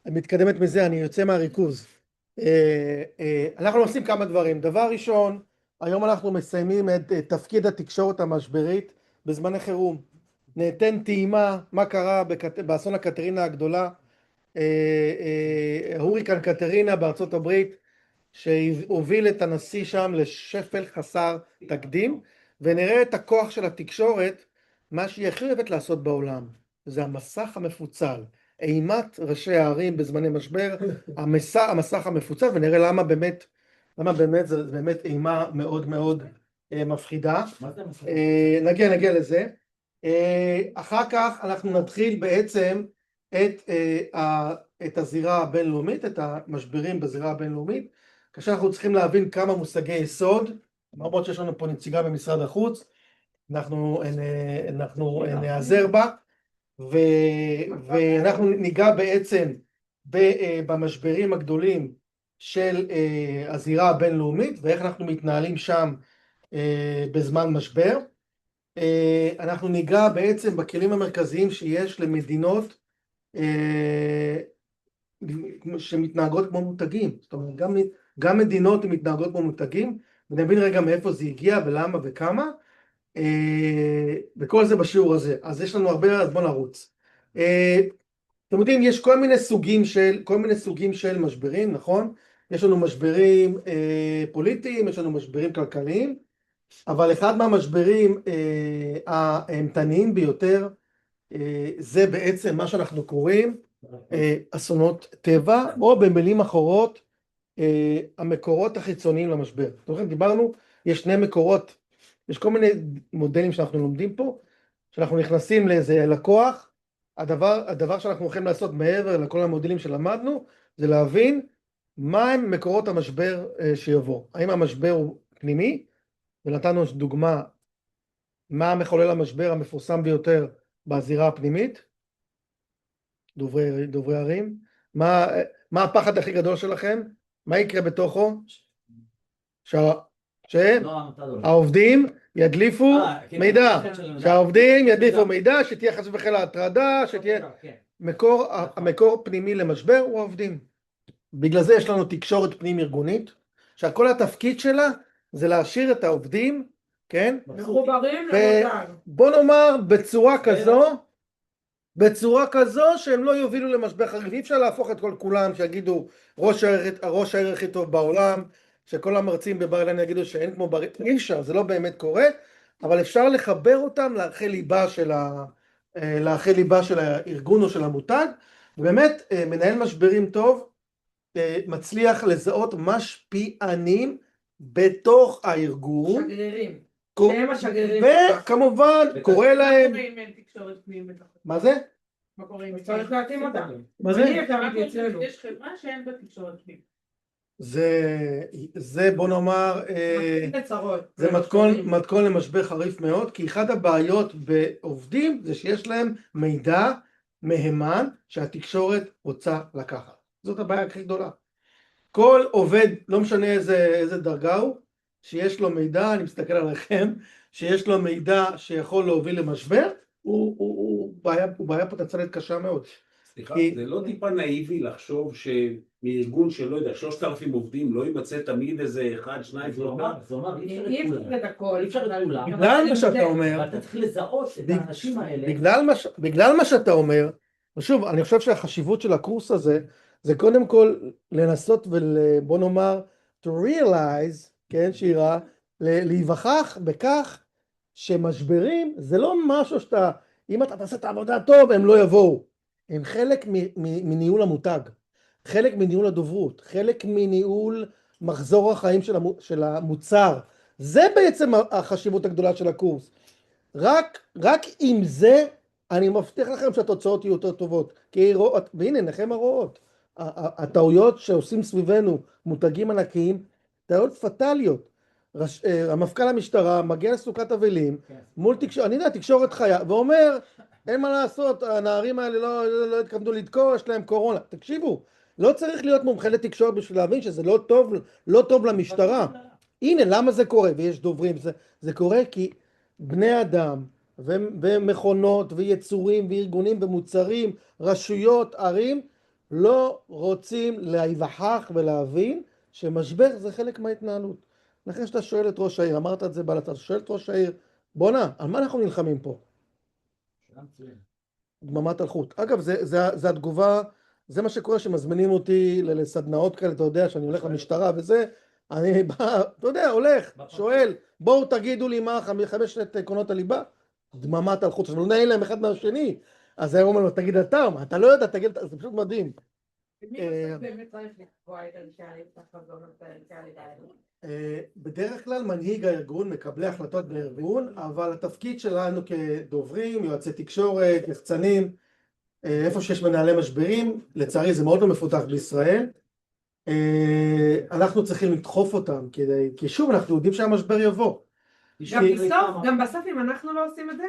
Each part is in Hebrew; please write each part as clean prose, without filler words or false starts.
מתקדמת מזה, אני יוצא מהריכוז. אנחנו עושים כמה דברים. דבר ראשון, היום אנחנו מסיימים את תפקיד התקשורת המשברית בזמני חירום. ניתן טעימה מה קרה באסון הקטרינה הגדולה, הוריקן קטרינה בארצות הברית, שהוביל את הנשיא שם לשפל חסר תקדים, ונראה את הכוח של התקשורת, מה שהיא הכי אוהבת לעשות בעולם. זה המסך המפוצל, אימת ראשי הערים בזמני משבר, המסך המפוצל, ונראה למה באמת זה באמת אימה מאוד מאוד מפחידה. נגיע לזה. אחר כך אנחנו נתחיל בעצם את הזירה הבינלאומית, את המשברים בזירה הבינלאומית, כאשר אנחנו צריכים להבין כמה מושגי יסוד, למרות שיש לנו פה נציגה במשרד החוץ, אנחנו נעזר בה, ואנחנו ניגע בעצם במשברים הגדולים של הזירה הבינלאומית, ואיך אנחנו מתנהלים שם בזמן משבר. אנחנו ניגע בעצם בכלים המרכזיים שיש למדינות שמתנהגות כמו מותגים, זאת אומרת גם מדינות מתנהגות כמו מותגים, ונבין רגע מאיפה זה הגיע ולמה וכמה, וכל זה בשיעור הזה. אז יש לנו הרבה, אז בוא נרוץ. אתם יודעים, יש כל מיני סוגים של משברים, נכון? יש לנו משברים פוליטיים, יש לנו משברים כלכליים, אבל אחד מהמשברים האימתניים ביותר זה בעצם מה שאנחנו קוראים אסונות טבע, או במילים אחרות המקורות החיצוניים למשבר. דיברנו, יש שני מקורות, יש כל מיני מודלים שאנחנו לומדים פה, שאנחנו נכנסים לאיזה לקוח, הדבר שאנחנו הולכים לעשות מעבר לכל המודלים שלמדנו, זה להבין מה הם מקורות המשבר שיבוא. האם המשבר הוא פנימי, ונתנו דוגמה מה מחולל המשבר המפורסם ביותר בזירה הפנימית, דוברי ערים, מה הפחד הכי גדול שלכם? מה יקרה בתוכו? שהעובדים ידליפו מידע, שתהיה חס וחלילה הטרדה, שתהיה המקור פנימי למשבר הוא העובדים. בגלל זה יש לנו תקשורת פנים ארגונית, שכל התפקיד שלה זה להשאיר את העובדים, כן? מחוברים למותג. בוא נאמר בצורה כזו שהם לא יובילו למשבר חריף. אי אפשר להפוך את כולם שיגידו ראש העיר הכי טוב בעולם, שכל המרצים בבר אילן יגידו שאין כמו בר אילן, אי אפשר, זה לא באמת קורה, אבל אפשר לחבר אותם לערכי ליבה של הארגון או של המותג, ובאמת מנהל משברים טוב מצליח לזהות משפיענים בתוך הארגון, שגרירים, שהם השגרירים, וכמובן קורא להם, מה זה? מה קורה אם צריך להתאים אותם? מה זה? יש חברה שאין בתקשורת פנים. זה בוא נאמר, זה מתכון למשבר חריף מאוד, כי אחד הבעיות בעובדים זה שיש להם מידע מהימן שהתקשורת רוצה לקחת. זאת הבעיה הכי גדולה. כל עובד, לא משנה איזה דרגה הוא, שיש לו מידע, אני מסתכל עליכם, שיש לו מידע שיכול להוביל למשבר, הוא בעיה פוטנציאלית קשה מאוד. סליחה, זה לא טיפה נאיבי לחשוב שמארגון שלא יודע, 3,000 עובדים לא יימצא תמיד איזה 1, 2, 3, אי אפשר את הכל, אי אפשר את כולם. בגלל מה שאתה אומר, ואתה צריך לזהות את האנשים האלה. בגלל מה שאתה אומר, ושוב, אני חושב שהחשיבות של הקורס הזה, זה קודם כל לנסות ובוא נאמר, to realize, כן, שירה, להיווכח בכך שמשברים זה לא משהו שאתה, אם אתה תעשה את העבודה טוב, הם לא יבואו. הם חלק מניהול המותג, חלק מניהול הדוברות, חלק מניהול מחזור החיים של המוצר. זה בעצם החשיבות הגדולה של הקורס. רק עם זה אני מבטיח לכם שהתוצאות יהיו יותר טובות. והנה, לכם הרואות. הטעויות שעושים סביבנו מותגים ענקיים, טעויות פטליות. המפכ"ל המשטרה מגיע לסוכת אבלים, מול תקשורת, אני יודע, תקשורת חיה, ואומר, אין מה לעשות, הנערים האלה לא התכוונו לדקור, יש להם קורונה. תקשיבו, לא צריך להיות מומחה לתקשורת בשביל להבין שזה לא טוב למשטרה. הנה, למה זה קורה? ויש דוברים, זה קורה כי בני אדם ומכונות ויצורים וארגונים ומוצרים, רשויות, ערים, לא רוצים להיווכח ולהבין שמשבר זה חלק מההתנהלות. לכן שאתה שואל את ראש העיר, אמרת את זה אתה שואל את ראש העיר, בוא'נה, על מה אנחנו נלחמים פה? דממת אלחוט. אגב, זה התגובה, זה מה שקורה שמזמינים אותי לסדנאות כאלה, אתה יודע, שאני הולך למשטרה וזה, אני בא, אתה יודע, הולך, שואל, בואו תגידו לי מה 5 עקרונות הליבה, דממת אלחוט, עכשיו לא נעים להם אחד מהשני, אז היום אומר לו, תגיד אתה לא יודע, תגיד, זה פשוט מדהים. מי באמת צריך לקבוע את אנשי החזון האלה? בדרך כלל מנהיג הארגון, מקבלי החלטות בארגון, אבל התפקיד שלנו כדוברים, יועצי תקשורת, יחצנים, איפה שיש מנהלי משברים, לצערי זה מאוד לא מפותח בישראל, אנחנו צריכים לדחוף אותם, כי שוב אנחנו יודעים שהמשבר יבוא. גם בסוף אם אנחנו לא עושים את זה,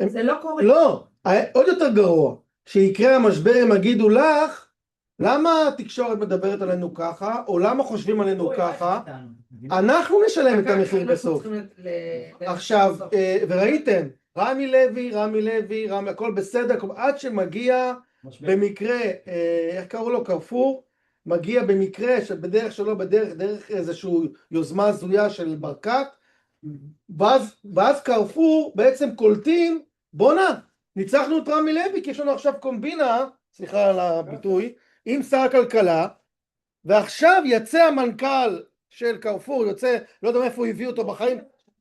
זה לא קורה. לא, עוד יותר גרוע, שיקרה המשבר הם יגידו לך, למה התקשורת מדברת עלינו ככה, או למה חושבים עלינו ככה, אנחנו נשלם את המחיר בסוף. עכשיו, וראיתם, רמי לוי, הכל בסדר, עד שמגיע במקרה, איך קראו לו, קרפור, מגיע במקרה שבדרך שלו, דרך איזושהי יוזמה הזויה של ברקת, ואז קרפור בעצם קולטים, בואנה, ניצחנו את רמי לוי, כי יש לנו עכשיו קומבינה, סליחה על הביטוי, עם שר הכלכלה, ועכשיו יצא המנכ"ל של קרפור, יוצא, לא יודע מאיפה הוא הביא אותו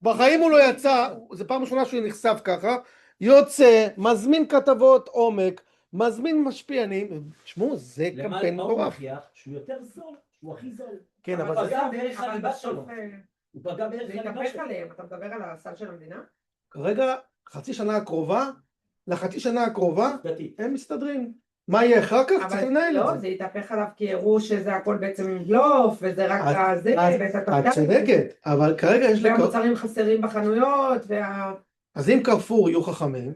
בחיים הוא לא יצא, זה פעם ראשונה שהוא נחשף ככה, יוצא, מזמין כתבות עומק, מזמין משפיענים, תשמעו, זה קמפיין מטורף. למה הוא מוכיח? שהוא יותר זול, הוא הכי זול. כן, אבל הוא פגע בערך הליבה שלו. הוא פגע בערך זה הליבה יתהפך שלו. עליהם, אתה מדבר על הסל של המדינה? כרגע, לחצי שנה הקרובה, הם מסתדרים. מה יהיה אחר כך? צריך לנהל את לא, זה. זה יתהפך עליו כי הראו שזה הכל בעצם בלוף, וזה רק זה, את צודקת, אבל כרגע יש והמוצרים חסרים בחנויות, אז אם קרפור יהיו חכמים,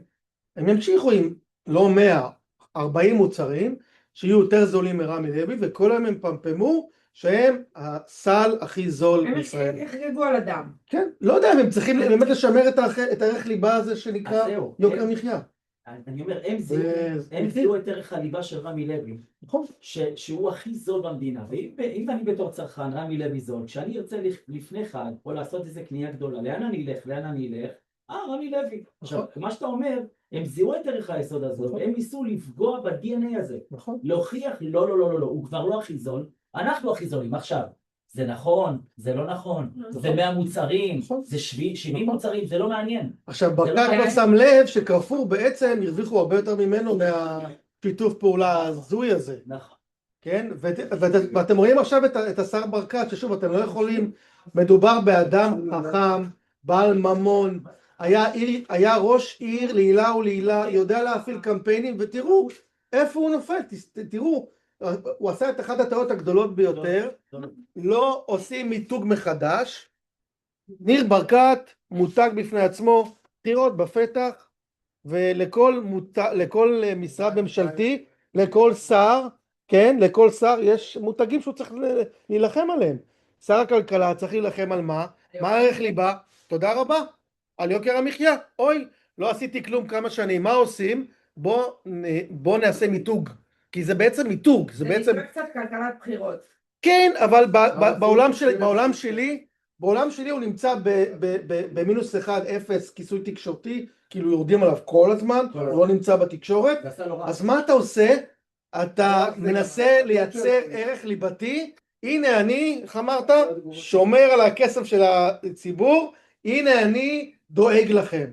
הם ימשיכו עם לא 100, 40 מוצרים, שיהיו יותר זולים מרמי לוי, וכל היום הם פמפמו שהם הסל הכי זול בישראל. הם יחגגו על אדם. כן, לא יודע, הם צריכים באמת לשמר את הערך ליבה הזה שנקרא יוקר מחיה. אני אומר, הם זיהו את ערך הליבה של רמי לוי, שהוא הכי זול במדינה, ואם אני בתור צרכן, רמי לוי זול, כשאני ארצה לפני חג, או לעשות איזה קנייה גדולה, לאן אני אלך? רמי לוי. עכשיו, מה שאתה אומר, הם זיהו את ערך היסוד הזאת, הם ניסו לפגוע ב-DNA הזה, להוכיח, לא, הוא כבר לא הכי זול, אנחנו הכי זולים. עכשיו, זה נכון, זה לא נכון, זה 100 מוצרים, זה 70 מוצרים, זה לא מעניין. עכשיו, ברקת לא שם לב שקרפור בעצם הרוויחו הרבה יותר ממנו מהשיתוף פעולה הזוי הזה. נכון. כן? ואתם רואים עכשיו את השר ברקת, ששוב, אתם לא יכולים, מדובר באדם חכם, בעל ממון, היה ראש עיר לעילה ולעילה, יודע להפעיל קמפיינים, ותראו איפה הוא נופל, תראו, הוא עשה את אחת הטעויות הגדולות ביותר, לא עושים מיתוג מחדש, ניר ברקת מותג בפני עצמו, בחירות בפתח, ולכל משרד ממשלתי, לכל שר, כן, לכל שר יש מותגים שהוא צריך להילחם עליהם. שר הכלכלה צריך להילחם על מה? מה הערך ליבה? תודה רבה. על יוקר המחיה. אוי, לא עשיתי כלום כמה שנים. מה עושים? בוא נעשה מיתוג. כי זה בעצם מיתוג. זה נקרא קצת כלכלת בחירות. כן, אבל בעולם שלי הוא נמצא במינוס 1-0 כיסוי תקשורתי, כאילו יורדים עליו כל הזמן, הוא לא נמצא בתקשורת. אז מה אתה עושה? אתה מנסה לייצר ערך ליבתי, הנה אני, איך אמרת, שומר על הכסף של הציבור, הנה אני דואג לכם.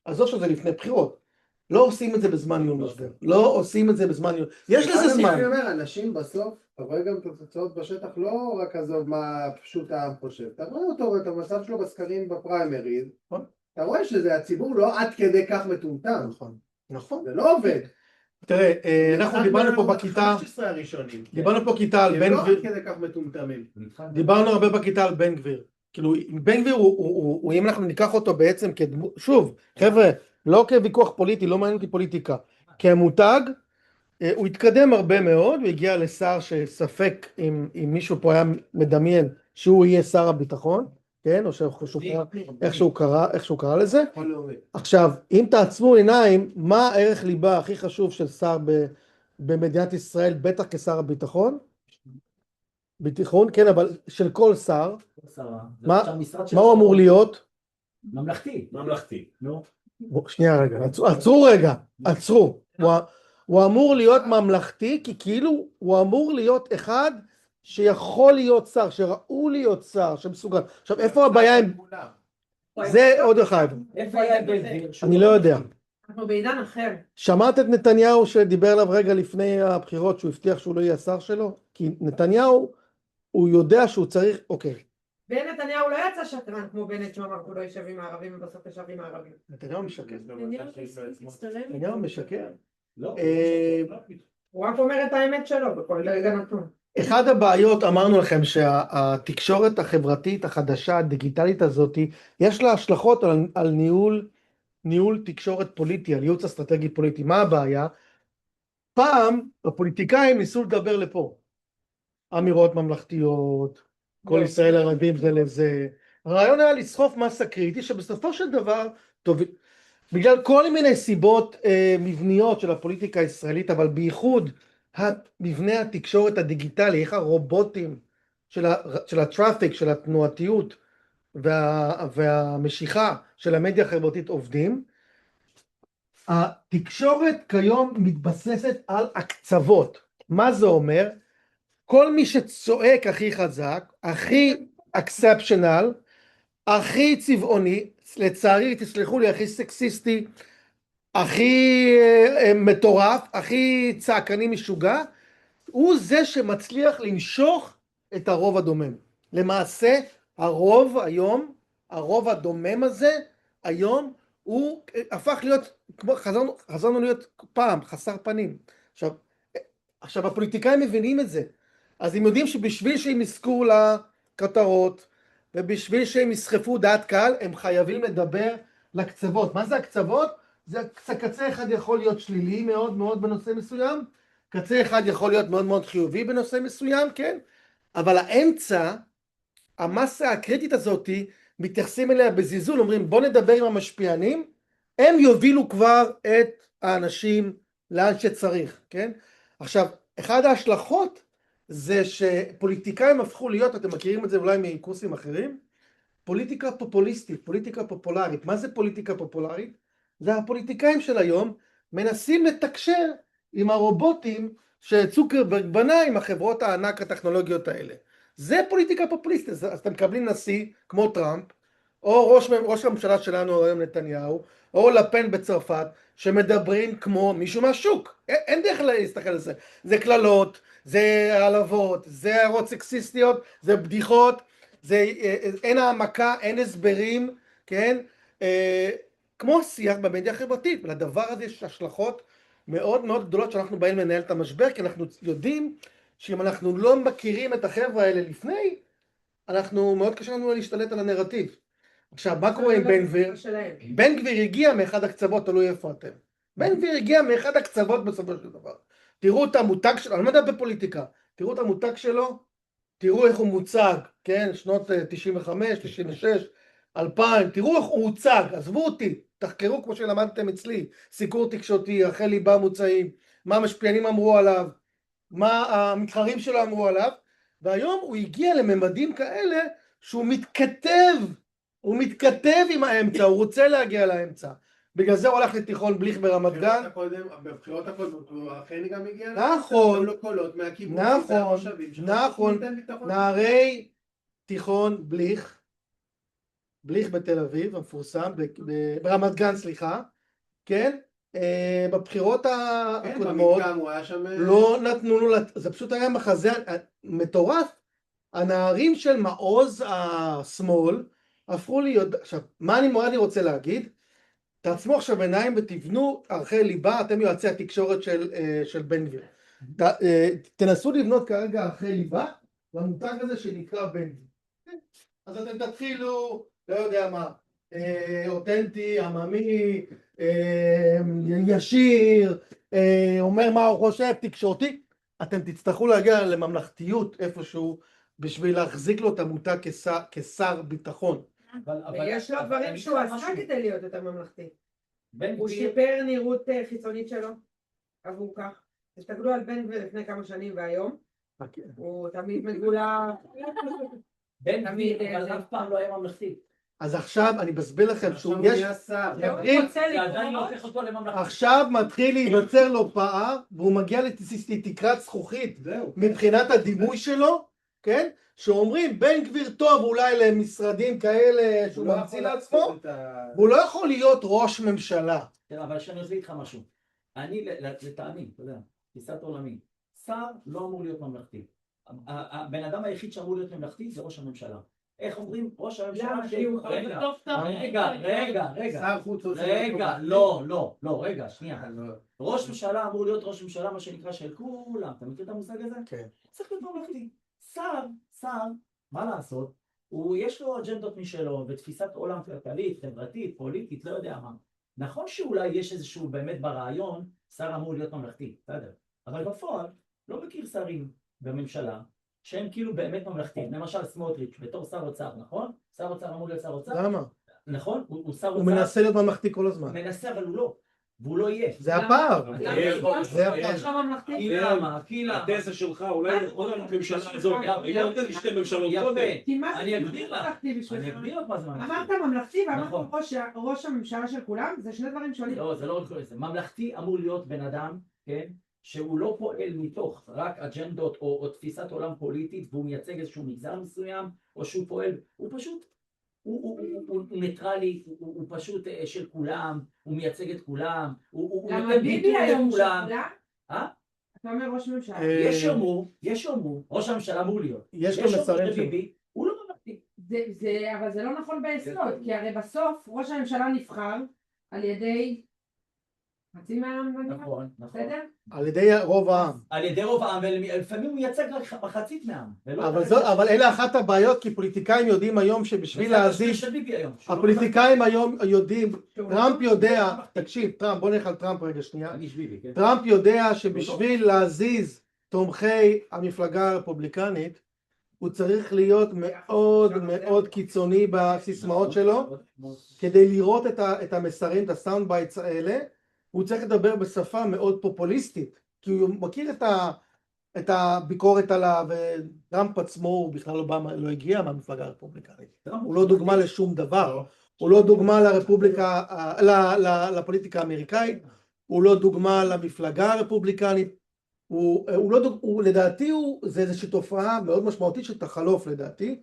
אז זו שזה לפני בחירות. לא עושים את זה בזמן ניהול משבר. לא עושים את זה בזמן ניהול. יש לזה זמן. אני אומר, אנשים בסוף, אתה רואה גם את התוצאות בשטח, לא רק עזוב מה פשוט העם חושב. אתה רואה אותו ואת המצב שלו בסקרים בפריימריז. אתה רואה שזה הציבור לא עד כדי כך מטומטם. נכון. זה לא עובד. תראה, אנחנו דיברנו פה בכיתה, דיברנו פה כיתה על בן גביר, דיברנו הרבה בכיתה על בן גביר, כאילו בן גביר הוא אם אנחנו ניקח אותו בעצם כדמות, שוב חבר'ה, לא כוויכוח פוליטי, לא מעניין אותי פוליטיקה, כמותג, הוא התקדם הרבה מאוד, הוא הגיע לשר שספק אם מישהו פה היה מדמיין שהוא יהיה שר הביטחון, כן? או איך שהוא קרא לזה. יכול להוריד. עכשיו, אם תעצמו עיניים, מה הערך ליבה הכי חשוב של שר במדינת ישראל, בטח כשר הביטחון? ביטחון, כן, אבל של כל שר. מה הוא אמור להיות? ממלכתי. ממלכתי. נו. שנייה רגע, עצרו רגע, עצרו. הוא אמור להיות ממלכתי, כי כאילו הוא אמור להיות אחד שיכול להיות שר, שראוי להיות שר, שמסוגל. עכשיו, איפה הבעיה עם... זה עוד אחד. איפה היה בן גביר? אני לא יודע. אנחנו בעידן אחר. שמעת את נתניהו שדיבר עליו רגע לפני הבחירות, שהוא הבטיח שהוא לא יהיה השר שלו? כי נתניהו, הוא יודע שהוא צריך... אוקיי. נתניהו לא יצא שקרן כמו בנט שאמר שהוא לא יישב עם הערבים ובסוף ישב עם הערבים. נתניהו משקר. נתניהו משקר. לא. הוא רק אומר את האמת שלו בכל רגע נתון. אחד הבעיות, אמרנו לכם שהתקשורת החברתית החדשה, הדיגיטלית הזאת, יש לה השלכות על ניהול תקשורת פוליטי, על ייעוץ אסטרטגי פוליטי. מה הבעיה? פעם הפוליטיקאים ניסו לדבר לפה. אמירות ממלכתיות, כל ישראל ערבים זה לזה. הרעיון היה לסחוף מסה קריטי שבסופו של דבר, טוב, בגלל כל מיני סיבות מבניות של הפוליטיקה הישראלית, אבל בייחוד מבנה התקשורת הדיגיטלי, איך הרובוטים של הטראפיק, של התנועתיות והמשיכה של המדיה החברתית עובדים, התקשורת כיום מתבססת על הקצוות. מה זה אומר? כל מי שצועק הכי חזק, הכי אקספשנל, הכי צבעוני, לצערי תסלחו לי, הכי סקסיסטי, הכי מטורף, הכי צעקני משוגע, הוא זה שמצליח למשוך את הרוב הדומם. למעשה הרוב היום, הרוב הדומם הזה היום הוא הפך להיות, חזרנו להיות פעם חסר פנים. עכשיו הפוליטיקאים מבינים את זה, אז הם יודעים שבשביל שהם יזכו לכותרות ובשביל שהם יסחפו דעת קהל הם חייבים לדבר לקצוות. מה זה הקצוות? זה קצה אחד יכול להיות שלילי מאוד מאוד בנושא מסוים, קצה אחד יכול להיות מאוד מאוד חיובי בנושא מסוים, כן? אבל האמצע, המסה הקריטית הזאת, מתייחסים אליה בזלזול, אומרים בוא נדבר עם המשפיענים, הם יובילו כבר את האנשים לאן שצריך, כן? עכשיו, אחד ההשלכות זה שפוליטיקאים הפכו להיות, אתם מכירים את זה אולי מקורסים אחרים, פוליטיקה פופוליסטית, פוליטיקה פופולרית. מה זה פוליטיקה פופולרית? זה הפוליטיקאים של היום מנסים לתקשר עם הרובוטים שצוקרברג בנה עם החברות הענק הטכנולוגיות האלה. זה פוליטיקה פופוליסטית. אז אתם מקבלים נשיא כמו טראמפ, או ראש הממשלה שלנו היום נתניהו, או לפן בצרפת, שמדברים כמו מישהו מהשוק. אין דרך להסתכל על זה. זה כללות, זה העלבות, זה הערות סקסיסטיות, זה בדיחות, אין העמקה, אין הסברים, כן? כמו שיח במדיה החברתית. ולדבר הזה יש השלכות מאוד מאוד גדולות שאנחנו באים לנהל את המשבר, כי אנחנו יודעים שאם אנחנו לא מכירים את החבר'ה האלה לפני, אנחנו מאוד קשה לנו להשתלט על הנרטיב. עכשיו, מה קורה עם בן גביר? בן גביר הגיע מאחד הקצוות, תלוי איפה אתם. בן גביר הגיע מאחד הקצוות בסופו של דבר. תראו את המותג שלו, אני לא יודע בפוליטיקה, תראו את המותג שלו, תראו איך הוא מוצג, כן, שנות 95, 96, 2000, תראו איך הוא מוצג, עזבו אותי, תחקרו כמו שלמדתם אצלי, סיקור תקשורתי, רחל ליבה מוצאים, מה המשפיענים אמרו עליו, מה המתחרים שלו אמרו עליו, והיום הוא הגיע לממדים כאלה שהוא מתכתב, הוא מתכתב עם האמצע, הוא רוצה להגיע לאמצע. בגלל זה הוא הלך לתיכון בליך ברמת גן. בבחירות הקודמות הוא אכן גם הגיע נכון, נכון, נכון, נערי תיכון בליך בתל אביב, המפורסם, ברמת גן, סליחה, כן? בבחירות הקודמות לא נתנו לו, זה פשוט היה מחזה מטורף. הנערים של מעוז השמאל הפכו להיות, עכשיו, מה אני רוצה להגיד? תעצמו עכשיו עיניים ותבנו ערכי ליבה, אתם יועצי התקשורת של בן גביר. תנסו לבנות כרגע ערכי ליבה למותג הזה שנקרא בן גביר. אז אתם תתחילו, לא יודע מה, אותנטי, עממי, ישיר, אומר מה הוא חושב, תקשורתי. אתם תצטרכו להגיע לממלכתיות איפשהו בשביל להחזיק לו את המותג כשר ביטחון. ויש לו דברים שהוא עשה כדי להיות יותר ממלכתי. הוא גביר, שיפר נראות חיצונית שלו עבור כך. תסתכלו על בן גביר לפני כמה שנים והיום, הוא תמיד מגולה. בן גביר, אבל אף פעם לא היה ממלכתי. אז עכשיו אני מסביר לכם שהוא עכשיו יש... הוא נהיה שר. זה עדיין לא הופך אותו לממלכתי. עכשיו מתחיל להיווצר לו פער, והוא מגיע לתקרת זכוכית זהו. מבחינת הדימוי שלו, כן? שאומרים בן גביר טוב אולי למשרדים כאלה שהוא ממציא לעצמו, והוא לא יכול להיות ראש ממשלה. אבל שאני רוצה לך משהו. אני לטעמי, אתה יודע, תפיסת עולמי, שר לא אמור להיות ממלכתי. הבן אדם היחיד שאמור להיות ממלכתי זה ראש הממשלה. איך אומרים? ראש הממשלה... רגע, לא, רגע, שנייה. ראש ממשלה אמור להיות ראש ממשלה, מה שנקרא של כולם. אתה מכיר את המושג הזה? כן. צריך להיות ממלכתי. שר, מה לעשות? יש לו אג'נדות משלו, ותפיסת עולם כלכלית, חברתית, פוליטית, לא יודע מה. נכון שאולי יש איזשהו באמת ברעיון, שר אמור להיות ממלכתי, בסדר. אבל בפועל, לא מכיר שרים בממשלה, שהם כאילו באמת ממלכתיים. למשל סמוטריץ' בתור שר אוצר, נכון? שר אוצר אמור להיות שר אוצר? למה? נכון? הוא שר אוצר. הוא מנסה להיות ממלכתי כל הזמן. מנסה, אבל הוא לא. והוא לא יהיה. זה הפער. זה הפער. כי למה? התזה שלך אולי עוד הממשלה הזאת, רגע, עוד איזה שתי ממשלות קודם. אני אגדיר לך מה זה ממלכתי. אמרת ממלכתי ואמרת ראש הממשלה של כולם, זה שני דברים שונים. לא, זה לא רק זה. ממלכתי אמור להיות בן אדם, כן? שהוא לא פועל מתוך רק אג'נדות או תפיסת עולם פוליטית, והוא מייצג איזשהו מגזר מסוים, או שהוא פועל, הוא פשוט, הוא ניטרלי, הוא פשוט של כולם, הוא מייצג את כולם, למה ביבי היום של כולם? אתה אומר ראש ממשלה. יש שאומרו, ראש הממשלה אמור להיות. יש לו מסרים שלו. הוא לא ממלכתי. אבל זה לא נכון ביסוד, כי הרי בסוף ראש הממשלה נבחר על ידי חצי מהעם, נכון. בסדר? על ידי רוב העם. על ידי רוב העם, ולפעמים הוא מייצג רק מחצית מהעם. אבל אלה אחת הבעיות, כי פוליטיקאים יודעים היום שבשביל להזיז... הפוליטיקאים היום יודעים, טראמפ יודע, תקשיב, טראמפ, בוא נלך על טראמפ רגע שנייה. טראמפ יודע שבשביל להזיז תומכי המפלגה הרפובליקנית, הוא צריך להיות מאוד מאוד קיצוני בסיסמאות שלו, כדי לראות את המסרים, את הסאונד בייטס האלה. הוא צריך לדבר בשפה מאוד פופוליסטית, כי הוא מכיר את הביקורת עליו, וטראמפ עצמו הוא בכלל לא הגיע מהמפלגה הרפובליקנית. הוא לא דוגמה לשום דבר, הוא לא דוגמה לפוליטיקה האמריקאית, הוא לא דוגמה למפלגה הרפופליקנית, לדעתי זה איזושהי תופעה מאוד משמעותית שתחלוף לדעתי,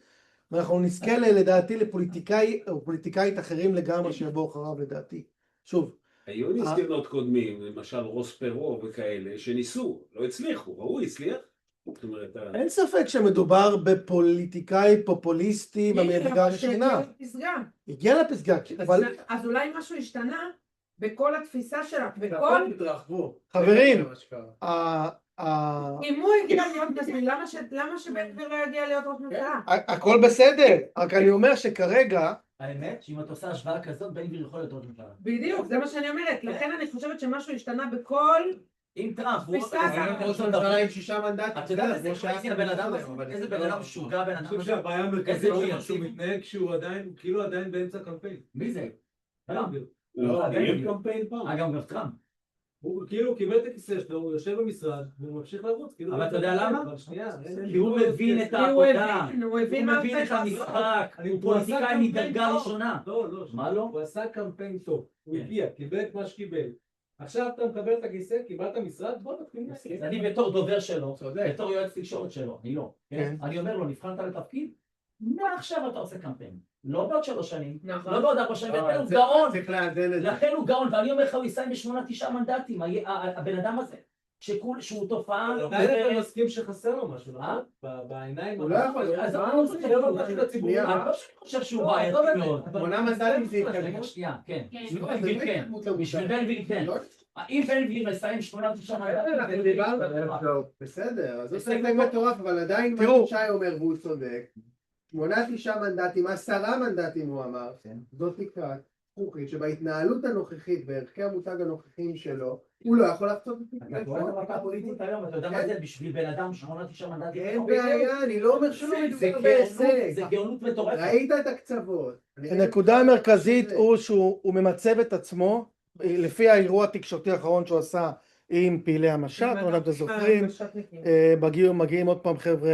ואנחנו נזכה לדעתי לפוליטיקאית אחרים לגמרי שיבואו אחריו לדעתי. שוב, היו ניסיונות קודמים, למשל רוס פרו וכאלה, שניסו, לא הצליחו, ראו, הצליח? אין ספק שמדובר בפוליטיקאי פופוליסטי במדרגה הראשונה. הגיע לפסגה. אז אולי משהו השתנה בכל התפיסה שלה, חברים, אם הוא הגיע להיות נשיא, למה שבן גביר לא יגיע להיות ראש ממשלה? הכל בסדר, רק אני אומר שכרגע האמת שאם את עושה השוואה כזאת, בן גביר יכול להיות ראש ממשלה. בדיוק, זה מה שאני אומרת. לכן אני חושבת שמשהו השתנה בכל... עם טראמפ, הוא ראש ממשלה עם 6 מנדטים. את יודעת איזה בן אדם משוגע בן אדם? אני חושב שהבעיה המרכזית שלו שהוא מתנהג שהוא עדיין באמצע קמפיין. מי זה? לא, קמפיין פעם. גם טראמפ. הוא כאילו קיבל את הכיסא שלו, הוא יושב במשרד, והוא ממשיך לרוץ. אבל אתה יודע למה? כי הוא מבין את העבודה, הוא מבין את המשחק, הוא פוליטיקאי מדרגה ראשונה. לא, מה לא? הוא עשה קמפיין טוב, הוא הגיע, קיבל את מה שקיבל. עכשיו אתה מקבל את הכיסא, קיבלת משרד, בוא נתחיל להסכים. אני בתור דובר שלו, בתור יועץ תקשורת שלו, אני לא. אני אומר לו, נבחנת לתפקיד, מעכשיו אתה עושה קמפיין. לא בעוד 3 שנים, לא בעוד 4 שנים, לכן הוא גאון. לכן הוא גאון, ואני אומר לך, הוא יסיים ב8-9 מנדטים, הבן אדם הזה. שהוא תופעה... אתה מסכים שחסר לו משהו, נכון? בעיניים... הוא לא יכול, אז הוא חסר לו משהו לציבור. אני לא חושב שהוא בעייתי מאוד. 8 מנדטים זה התקדמות. שנייה, כן. בשביל בן גביר כן. אם בן גביר מסיים 8-9 מנדטים... בסדר, אז זה סגמנט מטורף, אבל עדיין מה שי אומר והוא צודק. 8-9 מנדטים, 10 מנדטים הוא אמר, זאת תקרת זכוכית שבהתנהלות הנוכחית וערכי המותג הנוכחיים שלו, הוא לא יכול לחצות את אתה קורא את המפה הפוליטית היום, אתה יודע מה זה בשביל בן אדם 8-9 מנדטים? אין בעיה, אני לא אומר שלא זה מדובר בהישג. זה גאונות מטורפת. ראית את הקצוות. הנקודה המרכזית הוא שהוא ממצב את עצמו לפי האירוע התקשורתי האחרון שהוא עשה עם פעילי המשט, לא יודע אם אתם זוכרים, מגיעים עוד פעם חבר'ה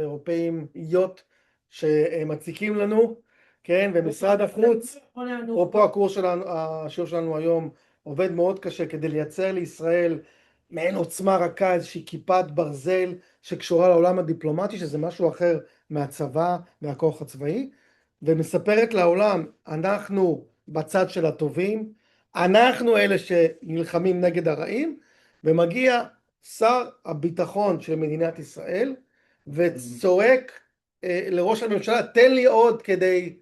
אירופאיות שמציקים לנו, כן, ומשרד החוץ, אפרופו השיעור שלנו היום, עובד מאוד קשה כדי לייצר לישראל מעין עוצמה רכה, איזושהי כיפת ברזל שקשורה לעולם הדיפלומטי, שזה משהו אחר מהצבא, מהכוח הצבאי, ומספרת לעולם, אנחנו בצד של הטובים, אנחנו אלה שנלחמים נגד הרעים, ומגיע שר הביטחון של מדינת ישראל, וצועק לראש הממשלה, תן לי עוד כדי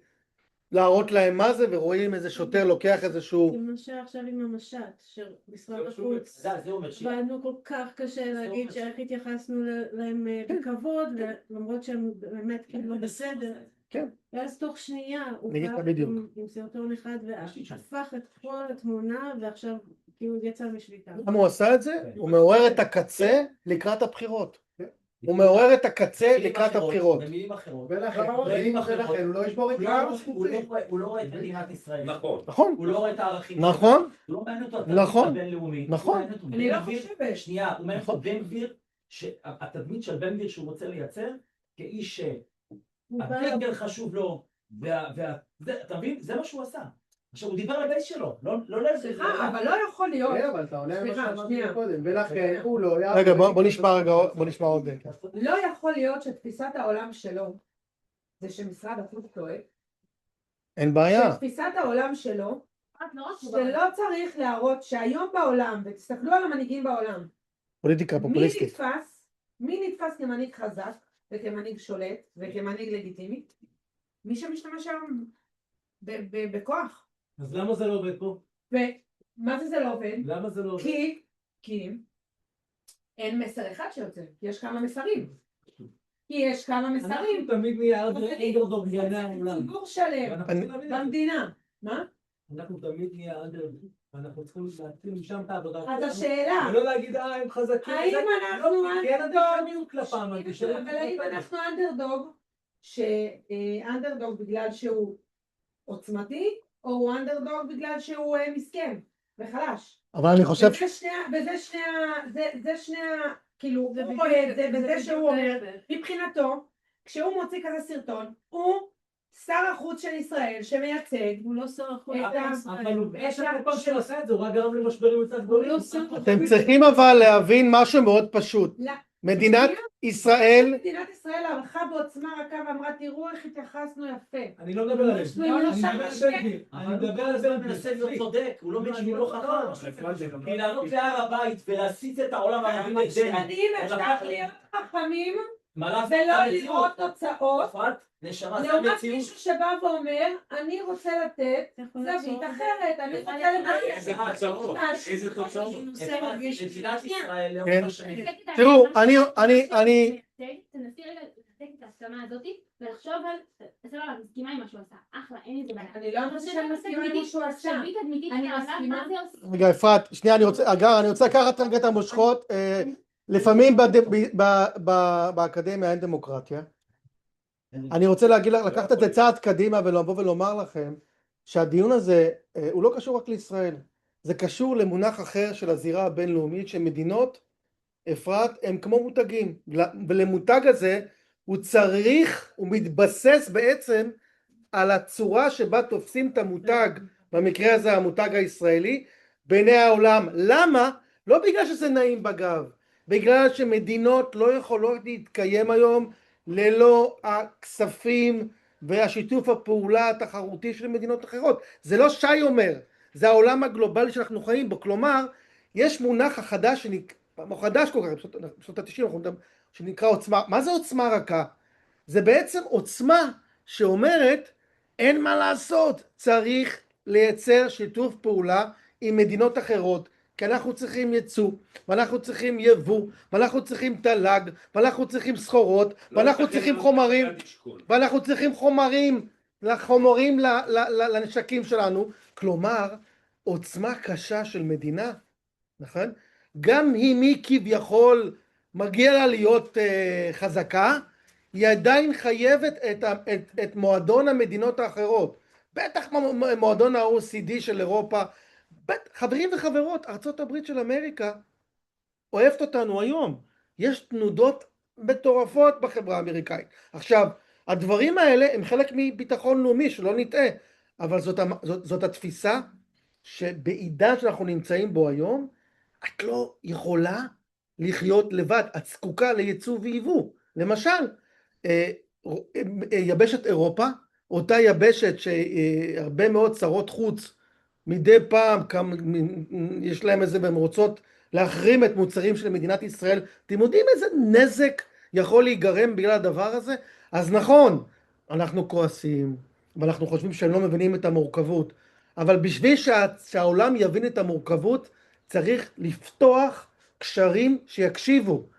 להראות להם מה זה, ורואים איזה שוטר לוקח איזשהו... למשל עכשיו עם המשט של משרד החוץ, עבדנו כל כך קשה להגיד שאיך התייחסנו להם בכבוד, למרות שהם באמת כאילו בסדר. כן. ואז תוך שנייה הוא בא עם סרטון אחד והפך את כל התמונה ועכשיו כאילו יצא משליטה. למה הוא עשה את זה? הוא מעורר את הקצה לקראת הבחירות. הוא מעורר את הקצה לקראת הבחירות. במילים אחרות. ולכן הוא לא ישבור את הוא לא רואה את מדינת ישראל. נכון. הוא לא רואה את הערכים. נכון. הוא לא מעניין אותו את נכון. הבינלאומית. נכון. אני לא חושבת. שנייה, הוא מעניין אותו בן גביר, התדמית של בן גביר שהוא רוצה לייצר, כאיש שהדגל חשוב לו, אתה מבין? זה מה שהוא עשה. עכשיו הוא דיבר על הבייס שלו, לא לזה. סליחה, אבל לא יכול להיות. אבל אתה עונה למה שאמרתי קודם, ולכן הוא לא... רגע, בוא נשמע עוד דקה. לא יכול להיות שתפיסת העולם שלו זה שמשרד החוץ טועה. אין בעיה. שתפיסת העולם שלו שלא צריך להראות שהיום בעולם, ותסתכלו על המנהיגים בעולם, פוליטיקה פופוליסטית. מי נתפס כמנהיג חזק וכמנהיג שולט וכמנהיג לגיטימי? מי שמשתמש היום בכוח. אז למה זה לא עובד פה? ומה זה לא עובד? למה זה לא עובד? כי אין מסר אחד שיוצא, כי יש כמה מסרים. אנחנו תמיד נהיה אנדרדוג בעיני העולם. ציבור שלם במדינה. מה? אנחנו תמיד נהיה אנדרדוג. ואנחנו צריכים להתחיל משם את העבודה. אז השאלה, ולא להגיד הם חזקים. האם אנחנו אנדרדוג? אבל האם אנחנו אנדרדוג בגלל שהוא עוצמתי, או הוא אנדרדוג בגלל שהוא מסכן וחלש? אבל אני חושב... זה שני, כאילו, בזה שהוא אומר, מבחינתו, כשהוא מוציא כזה סרטון, הוא שר החוץ של ישראל שמייצג, הוא לא שר החוץ. אבל הוא כל פעם שעשה את זה, הוא רק גרם למשברים יותר גדולים. אתם צריכים אבל להבין משהו מאוד פשוט. מדינת ישראל ערכה בעוצמה רכה ואמרה, תראו איך התייחסנו יפה. אני לא מדבר על זה. אני מדבר על זה. הוא מנסה להיות צודק, הוא לא מבין שהוא לא חכם. כי לעלות להר הבית ולהסיט את העולם הערבי נגדנו. אפשר להיות חכמים ולא לראות תוצאות. לעומת מישהו שבא ואומר, אני רוצה לתת זווית אחרת, אני רוצה לתת איזה תוצאות? תראו, תנסי רגע לתת את ההסכמה הזאת ולחשוב על, בסדר, אני מסכימה עם מה שהוא עשה, אחלה, אין לי זה בעיה. אני לא אמרתי שאני מסכימה עם מה שהוא עשה. אני מסכימה. רגע, אפרת, שנייה, אני רוצה לקחת רגע את המושכות. לפעמים באקדמיה אין דמוקרטיה. אני רוצה לקחת את זה צעד קדימה ולבוא ולומר לכם שהדיון הזה הוא לא קשור רק לישראל, זה קשור למונח אחר של הזירה הבינלאומית, שמדינות, אפרת, הם כמו מותגים, ולמותג הזה הוא מתבסס בעצם על הצורה שבה תופסים את המותג, במקרה הזה המותג הישראלי, בעיני העולם. למה? לא בגלל שזה נעים בגב, בגלל שמדינות לא יכולות להתקיים היום ללא הכספים והשיתוף הפעולה התחרותי של מדינות אחרות. זה לא שי אומר, זה העולם הגלובלי שאנחנו חיים בו. כלומר, יש מונח החדש, חדש כל כך, בשנות ה-90, שנקרא עוצמה. מה זה עוצמה רכה? זה בעצם עוצמה שאומרת, אין מה לעשות, צריך לייצר שיתוף פעולה עם מדינות אחרות, כי אנחנו צריכים ייצוא, ואנחנו צריכים יבוא, ואנחנו צריכים תל"ג, ואנחנו צריכים סחורות, ואנחנו צריכים חומרים, לחומרים, לנשקים שלנו, כלומר, עוצמה קשה של מדינה, נכון? גם אם היא כביכול מגיע לה להיות חזקה, היא עדיין חייבת את מועדון המדינות האחרות, בטח מועדון ה-OECD של אירופה, חברים וחברות, ארצות הברית של אמריקה אוהבת אותנו היום, יש תנודות מטורפות בחברה האמריקאית. עכשיו, הדברים האלה הם חלק מביטחון לאומי, שלא נטעה, אבל זאת התפיסה שבעידן שאנחנו נמצאים בו היום, את לא יכולה לחיות לבד, את זקוקה לייצוא וייבוא. למשל, יבשת אירופה, אותה יבשת שהרבה מאוד צרות חוץ, מדי פעם יש להם איזה, והם רוצות להחרים את מוצרים של מדינת ישראל, אתם יודעים איזה נזק יכול להיגרם בגלל הדבר הזה? אז נכון, אנחנו כועסים, ואנחנו חושבים שהם לא מבינים את המורכבות, אבל בשביל שהעולם יבין את המורכבות, צריך לפתוח קשרים שיקשיבו.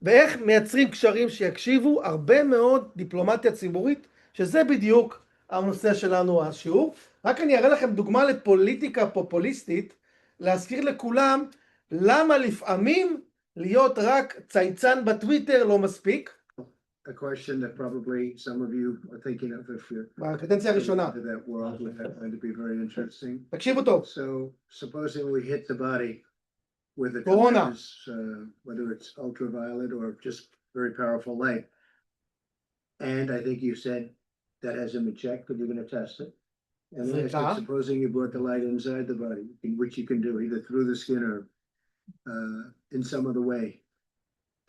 ואיך מייצרים קשרים שיקשיבו? הרבה מאוד דיפלומטיה ציבורית, שזה בדיוק הנושא שלנו השיעור. רק אני אראה לכם דוגמה לפוליטיקה פופוליסטית, להזכיר לכולם למה לפעמים להיות רק צייצן בטוויטר לא מספיק. A question that probably some of you are thinking of if you're בקדנציה הראשונה. into that world, which is going to be very interesting. תקשיבו טוב. So supposing we hit the body with a Corona. tremendous, whether it's ultraviolet or just very powerful light. And I think you said that hasn't been checked, but you're going to test it. And then I said, supposing you brought the light inside the body, which you can do either through the skin or in some other way.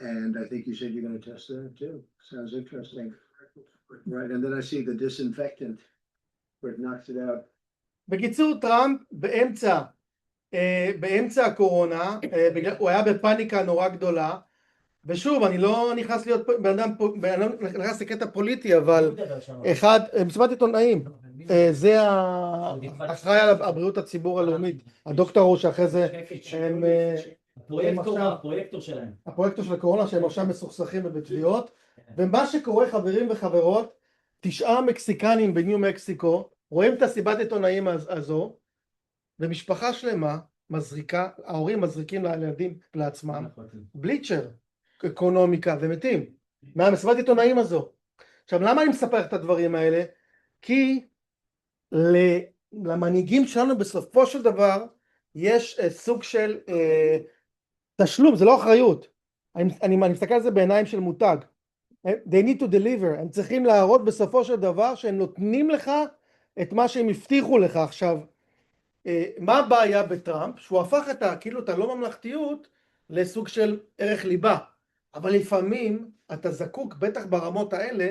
And I think you said you're going to test that too. Sounds interesting. Right, and then I see the disinfectant where it knocks it out. בקיצור, טראמפ באמצע הקורונה, הוא היה בפאניקה נורא גדולה, ושוב, אני לא נכנס להיות בן אדם, אני לא נכנס לקטע פוליטי, אבל אחד, מסיבת עיתונאים, זה האחראי על הבריאות הציבור הלאומית, הדוקטור שאחרי זה הם הפרויקטור שלהם. הפרויקטור של הקורונה, שהם עכשיו מסוכסכים ובתביעות, ומה שקורה, חברים וחברות, 9 מקסיקנים בניו מקסיקו, רואים את הסיבת עיתונאים הזו, ומשפחה שלמה מזריקה, ההורים מזריקים לילדים לעצמם, בליצ'ר, אקונומיקה, ומתים, מהמסיבת עיתונאים הזו. עכשיו, למה אני מספר את הדברים האלה? כי למנהיגים שלנו בסופו של דבר, יש סוג של תשלום, זה לא אחריות. אני מסתכל על זה בעיניים של מותג. They need to deliver, הם צריכים להראות בסופו של דבר שהם נותנים לך את מה שהם הבטיחו לך. עכשיו, מה הבעיה בטראמפ? שהוא הפך כאילו את הלא ממלכתיות לסוג של ערך ליבה. אבל לפעמים אתה זקוק, בטח ברמות האלה,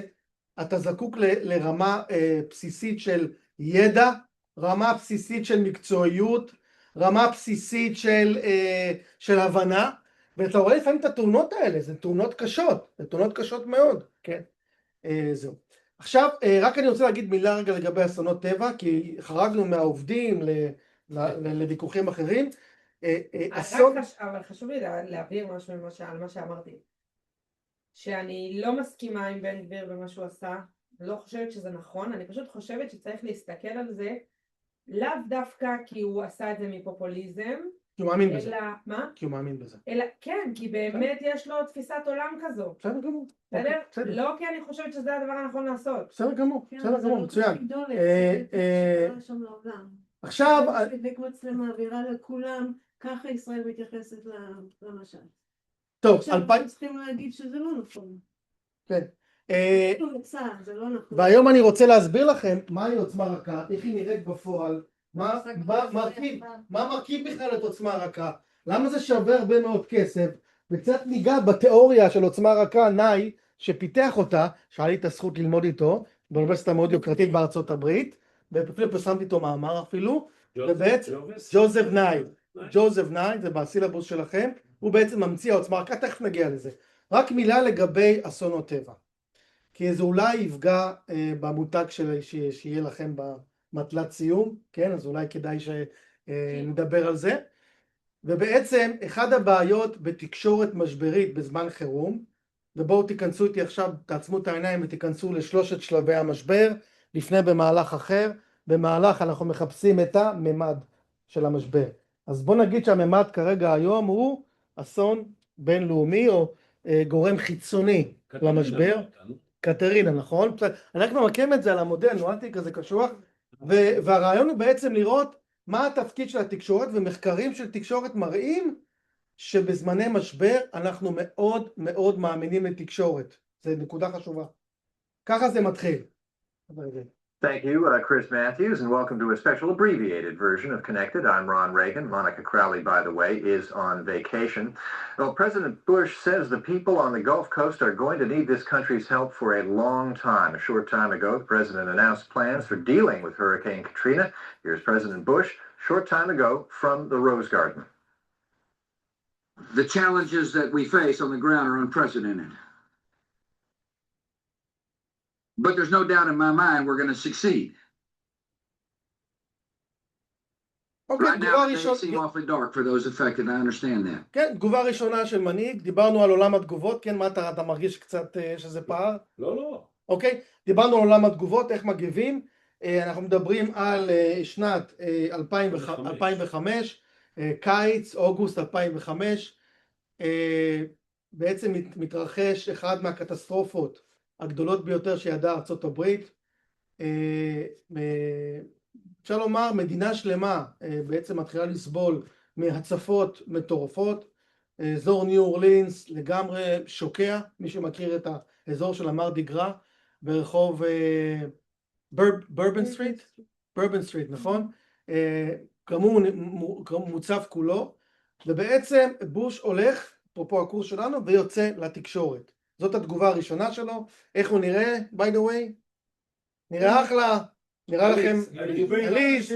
אתה זקוק לרמה בסיסית של ידע, רמה בסיסית של מקצועיות, רמה בסיסית של הבנה, ואתה רואה לפעמים את התאונות האלה, זה תאונות קשות, זה תאונות קשות מאוד, כן? זהו. עכשיו, רק אני רוצה להגיד מילה רגע לגבי אסונות טבע, כי חרגנו מהעובדים לוויכוחים אחרים. אבל חשוב לי להבהיר משהו על מה שאמרתי. שאני לא מסכימה עם בן גביר במה שהוא עשה, לא חושבת שזה נכון, אני פשוט חושבת שצריך להסתכל על זה, לאו דווקא כי הוא עשה את זה מפופוליזם, כי הוא מאמין בזה. אלא, מה? כי הוא מאמין בזה. אלא, כן, כי באמת יש לו תפיסת עולם כזו. בסדר גמור. בסדר? לא כי אני חושבת שזה הדבר הנכון לעשות. בסדר גמור, בסדר גמור, מצוין. עכשיו, מצלמה מעבירה לכולם, ככה ישראל מתייחסת למשל. טוב, עכשיו צריכים להגיד שזה לא נכון. כן. זה לא נכון. והיום אני רוצה להסביר לכם מהי עוצמה רכה, איך היא נראית בפועל, מה מרכיב בכלל את עוצמה רכה, למה זה שווה הרבה מאוד כסף, וקצת ניגע בתיאוריה של עוצמה רכה, נאי, שפיתח אותה, שהיה לי את הזכות ללמוד איתו, באוניברסיטה מאוד יוקרתית בארצות הברית, ואפילו פרסמתי איתו מאמר אפילו, ובעצם ג'וזף נאי, זה בסילבוס שלכם, הוא בעצם ממציא העוצמה רכה, תכף נגיע לזה. רק מילה לגבי אסונות טבע, כי זה אולי יפגע במותג שיהיה לכם במטלת סיום, כן, אז אולי כדאי שנדבר על זה. ובעצם אחד הבעיות בתקשורת משברית בזמן חירום, ובואו תיכנסו איתי עכשיו, תעצמו את העיניים ותיכנסו לשלושת שלבי המשבר, לפני במהלך אחר. במהלך אנחנו מחפשים את הממד של המשבר. אז בוא נגיד שהממד כרגע היום הוא אסון בינלאומי או גורם חיצוני למשבר. קטרינה, נכון? אני רק ממקם את זה על המודל, נועדתי כזה קשוח, והרעיון הוא בעצם לראות מה התפקיד של התקשורת, ומחקרים של תקשורת מראים שבזמני משבר אנחנו מאוד מאוד מאמינים לתקשורת. זה נקודה חשובה. ככה זה מתחיל. Thank you, Chris Matthews, and welcome to a special abbreviated version of Connected. I'm Ron Reagan. Monica Crowley, by the way, is on vacation. Well, President Bush says the people on the Gulf Coast are going to need this country's help for a long time. A short time ago, the president announced plans for dealing with Hurricane Katrina. Here's President Bush, short time ago, from the Rose Garden. The challenges that we face on the ground are unprecedented. But there's no doubt in my mind we're going to succeed. Right now, it may seem awfully dark for those affected. I understand that. כן, תגובה ראשונה של מנהיג, דיברנו על עולם התגובות, כן, מה אתה מרגיש קצת שזה פער? לא. אוקיי, דיברנו על עולם התגובות, איך מגיבים, אנחנו מדברים על שנת 2005, קיץ, אוגוסט 2005, בעצם מתרחש אחד מהקטסטרופות הגדולות ביותר שידעה ארצות הברית. אפשר לומר מדינה שלמה בעצם מתחילה לסבול מהצפות מטורפות. אזור ניו אורלינס לגמרי שוקע, מי שמכיר את האזור של המרדי גרא ברחוב ברבן סטריט, נכון? גם הוא מוצף כולו, ובעצם בוש הולך, אפרופו הקורס שלנו, ויוצא לתקשורת. זאת התגובה הראשונה שלו. איך הוא נראה, by the way? נראה אחלה, נראה לכם אליס,